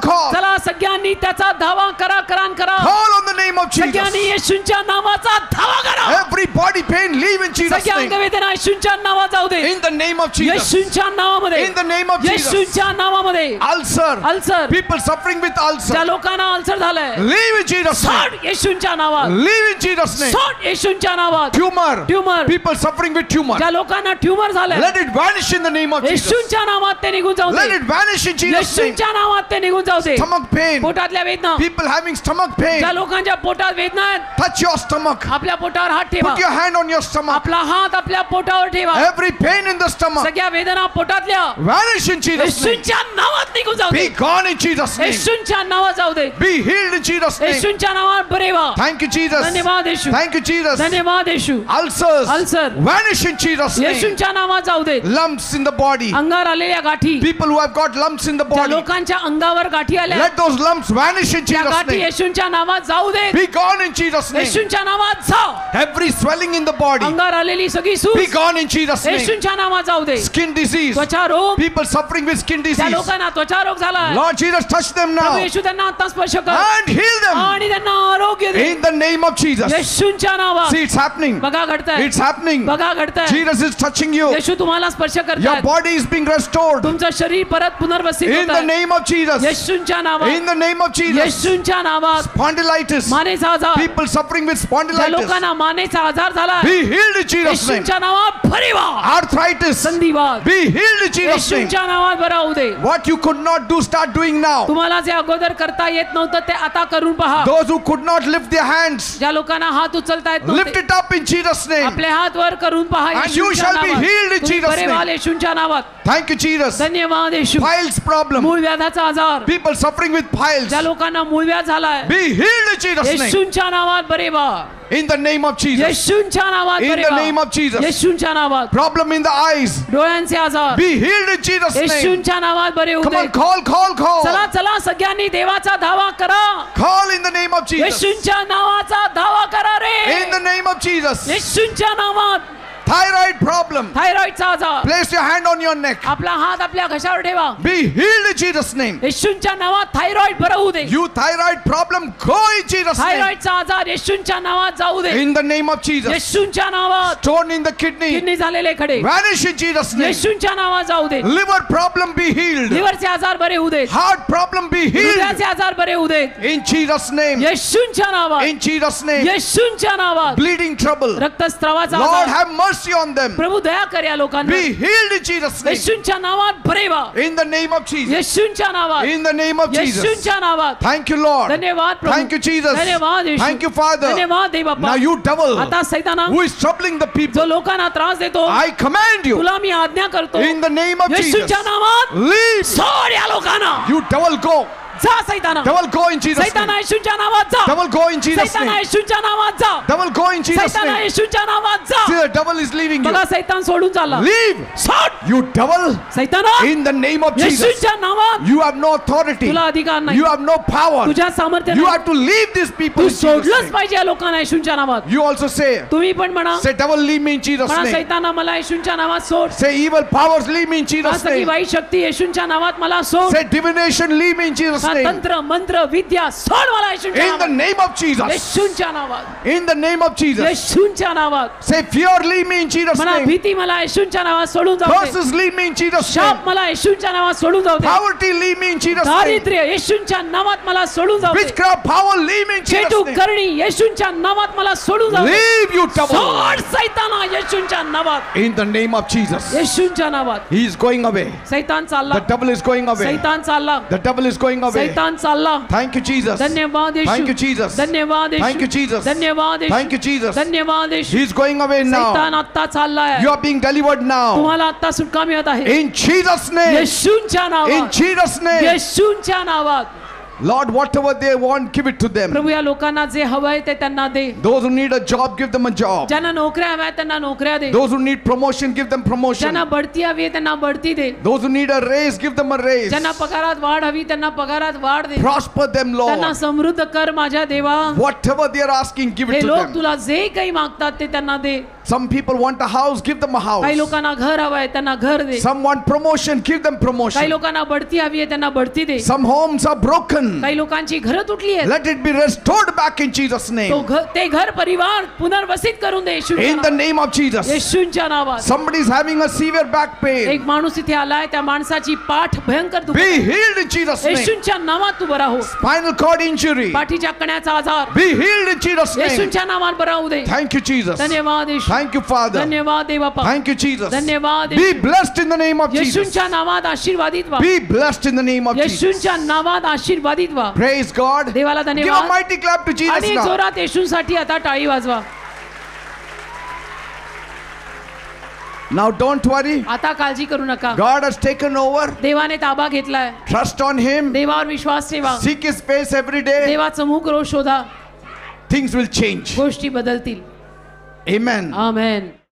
call. चला सगळ्यांनी त्याचा धावा करा. Call on the name of सगळ्यांनी Jesus. येशूच्या नावाचा धावा करा. Every body pain, leave in Jesus' सगळ्या name. अंगवेदना येशूच्या नावात जाऊ दे. In the name of Jesus. येशूच्या नावामध्ये. In the name of Jesus. येशूच्या नावामध्ये. Ulcer. Ulcer. People suffering with ज्या ulcer. लोकांना अल्सर झालंय Leave in Jesus' name. सोड येशूच्या नावात. Leave in Jesus' name. सोड येशूच्या नावात. Tumor. Tumour. People suffering with tumor. ज्या लोकांना ट्यूमर झालंय Let it vanish in the name of Jesus. येशूच्या नावात ते निघून जाऊ Let they. it vanish in Jesus' name. येशूच्या नावात ते निघून जाऊ दे. Stomach pain. पोटातल्या वेदना. People having stomach pain. ज्या लोकांच्या पोटात वेदना आहेत Touch your stomach. आपल्या पोटावर हात ठेवा. Put your hand on your stomach. आपला हात आपल्या पोटावर ठेवा. Every pain in the stomach, सगळ्या वेदना पोटातल्या vanish in Jesus' name. येशूच्या नावात निघून जाऊ Be they. gone in Jesus' name. येशूच्या नावात जाऊ दे. Be healed in Jesus' name. येशूच्या नावात बरे व्हा. Thank you, Jesus. धन्यवाद येशू. Thank you, Jesus. धन्यवाद येशू. Ulcers, Ulcer. vanish in Jesus' name. येशूच्या नावात जाऊ दे. Lumps in the body. अंगावर आलेल्या गाठी. People who have got lumps in the ज्या body, लोकांच्या अंगावर गाठी आल्या let those lumps vanish in त्या Jesus' गाठी name. येशूच्या नावात जाऊ दे. Be gone in Jesus' name. येशूच्या नावात जा. Every swelling in the body, अंगावर आलेली सगळी be सूज gone in Jesus' name. येशूच्या नावात जाऊ दे. Skin disease, त्वचा रोग. people suffering with skin त्या disease. लोकांना त्वचा रोग झाला. Lord Jesus, touch them प्रभू now येशू त्यांना आता स्पर्श कर and heal them आणि त्यांना आरोग्य दे. in the name of Jesus. येशूच्या नावात. See, it's happening. बघा घडतंय. It's happening. बघा घडतंय. Jesus is touching you. येशू तुम्हाला स्पर्श Your करतात. body is being restored तुमचं शरीर परत पुनर्वसित in होत the आहे. name of Jesus. येशूच्या नावात. In the name of Jesus. येशूच्या नावात. Spondylitis, मानेचा आजार. people suffering with ज्या spondylitis, लोकांना मानेचा आजार झाला be healed in Jesus' name. येशूच्या नावात बरे व्हा. Arthritis, संधिवात. be healed in Jesus' name. येशूच्या नावात बरा होऊ दे. What you could not do, start doing now. तुम्हाला जे अगोदर करता येत नव्हतं ते आता करून पहा. Those who could not lift their hands, ज्या लोकांना हात उचलता येत lift नव्हते it up in Jesus' name. आपले हात वर करून पहा. And you येशूच्या shall be नावात. healed in तुम्ही Jesus' बरे name. व्हाल येशूच्या नावात. Thank you, Jesus. धन्यवाद येशू. Piles problem, मूळ व्याधाचा आजार. people suffering with piles, ज्या लोकांना मूळ व्याध झालाय be healed in Jesus' name. येशूच्या नावात बरे व्हा. In the name of Jesus. येशूच्या नावात In बरे the व्हा. name of Jesus. येशूच्या नावात. Problem in the eyes, डोळ्यांचे आजार be healed in Jesus' name. येशूच्या नावात बरे होऊ Come दे. on, call. चला चला सगळ्यांनी देवाचा धावा करा. Call in the name of Jesus. येशूच्या नावाचा धावा करा रे. In the name of Jesus. येशूच्या नावात. Thyroid problem, थायरॉइडचा आजार. place your hand on your neck. आपला हात आपल्या घशावर ठेवा. Be healed in Jesus' name. येशूच्या नावात थायरॉइड बरं होऊ दे. You thyroid problem, go in Jesus' name. थायरॉइडचा आजार येशूच्या नावात जाऊ दे. In the name of Jesus. येशूच्या नावात. Stone in the kidney, kidney झालेले खडे vanish in Jesus' name. येशूच्या नावात जाऊ दे. Liver problem, be healed. लिव्हरचे आजार बरे होऊ देत. Heart problem, be healed. हृदयाचे आजार बरे होऊ देत. In Jesus' name. येशूच्या नावात. In Jesus' name. येशूच्या नावात. Bleeding trouble, रक्तस्रावाचा Lord आजार. have mercy on them. प्रभू दया कर या लोकांना. Be healed in Jesus' name. येशूच्या नावात बरे व्हा. In the name of Jesus. येशूच्या नावात. In the name of Jesus. येशूच्या नावात. Thank you, Lord. धन्यवाद प्रभू. Thank you, Jesus. धन्यवाद येशू. Thank you, Father. धन्यवाद देव बाप्पा. Now you devil आता सैताना who is troubling the people, जो लोकांना त्रास देतो I command you तुला मी आज्ञा करतो in the name of Jesus. येशूच्या नावात Leave. सोड या लोकांना. You devil go. जा सैताना. Devil go in Jesus' सैताना name. येशूच्या नावात जा. Devil go in Jesus' सैताना name. येशूच्या नावात जा. Devil go in Jesus' सैताना name. येशूच्या नावात जा. See, the devil is leaving you. बघा सैतान सोडून चालला. Leave. सोड. You devil, सैताना in the name of Jesus. येशूच्या नावात You have no authority. तुला अधिकार नाही. You have no power. तुझ्या सामर्थ्य You नाही. have to leave these people Tu in Jesus' सोडलंच name. पाहिजे या लोकांना येशूच्या नावात. You also say, तुम्ही पण म्हणा say devil leave me in Jesus' म्हणा name. सैताना मला येशूच्या नावात सोड. Say evil powers leave me in Jesus' सगळी name. वाईट शक्ती येशूच्या नावात मला सोड. Say divination leave me in Jesus' name. तंत्र मंत्र विद्या सोड मला येशूच्या In the नावात. name of Jesus. येशूच्या नावात. In the name of Jesus. येशूच्या नावात. Say fear leave me in Jesus म्हणा name. भीती मला येशूच्या नावात सोडून जाऊ दे. Curses leave me in Jesus शाप name. मला येशूच्या नावात सोडून जाऊ दे. Poverty leave me in Jesus name. दारिद्र्य येशूच्या नावात मला सोडून जाऊ दे. Witchcraft power leave me in Jesus चेटू name. करणी येशूच्या नावात मला सोडून जाऊ दे. Leave you devil. सोड सैताना येशूच्या नावात. In the name of Jesus. येशूच्या नावात. He is going away. सैतान चालला. The devil is going away. सैतान चालला. The devil is going away. सैतान चालला. Thank you Jesus. धन्यवाद येशू. Thank you Jesus. धन्यवाद येशू. Thank you Jesus. धन्यवाद येशू. Thank you Jesus. धन्यवाद येशू. He is going away सैतान now. आता चाललाय. You are being delivered now. तुम्हाला आता सुटका मिळत आहे. In Jesus name. येशूच्या In नावात. Jesus name. येशूच्या नावात. Lord, whatever they want, give it to them. प्रभू या लोकांना जे हवंय ते त्यांना दे. Those who need a job, give them a job. ज्यांना नोकऱ्या हव्या त्यांना नोकऱ्या दे. Those who need promotion, give them promotion. ज्यांना बढती हवी आहे त्यांना बढती दे. Those who need a raise, give them a raise. ज्यांना पगारात वाढ हवी त्यांना पगारात वाढ दे. Prosper them, त्यांना Lord. समृद्ध कर माझ्या देवा. Whatever they are asking, give हे it to लोक them. तुला जे काही मागतात ते त्यांना दे. Some people want a house, give them a काही house. लोकांना घर हवंय त्यांना घर दे. Some want promotion, give them काही promotion. लोकांना बढती हवी आहे त्यांना बढती दे. Some homes are broken. काही लोकांची घरं तुटली आहेत. Let it be restored back in Jesus' तो name. ते घर परिवार पुनर्वसित करून दे येशूच्या In the नावात. name of Jesus. येशूच्या नावात. Somebody is having a severe back pain. एक माणूस इथे आलाय त्या माणसाची पाठ भयंकर दुखत Be आहे. healed in Jesus' name. येशूच्या नावात तू बरा हो. Spinal cord injury. पाठीच्या कण्याचा आजार Be healed in Jesus' name. येशूच्या नावात बरा होऊ दे. Thank you, Jesus. धन्यवाद येशू. Thank you, Father. धन्यवाद देवापा. Thank you, Jesus. धन्यवाद Be Yeshu. blessed in the name of Jesus. येशूच्या नावात आशीर्वादित व्हा. Be blessed in the name of Jesus. येशूच्या नावात आशीर्वादित व्हा. Praise God. देवाला Give a धन्यवाद. mighty clap to Jesus आणि now. जोरात येशूसाठी आता टाळी वाजवा. Now don't worry. आता काळजी करू नका. God has taken over. देवाने ताबा घेतलाय. Trust on Him. देवावर विश्वास ठेवा. Seek His face every day. देवाचं मुख रोज शोधा. Things will change. गोष्टी बदलतील. Amen. आमेन.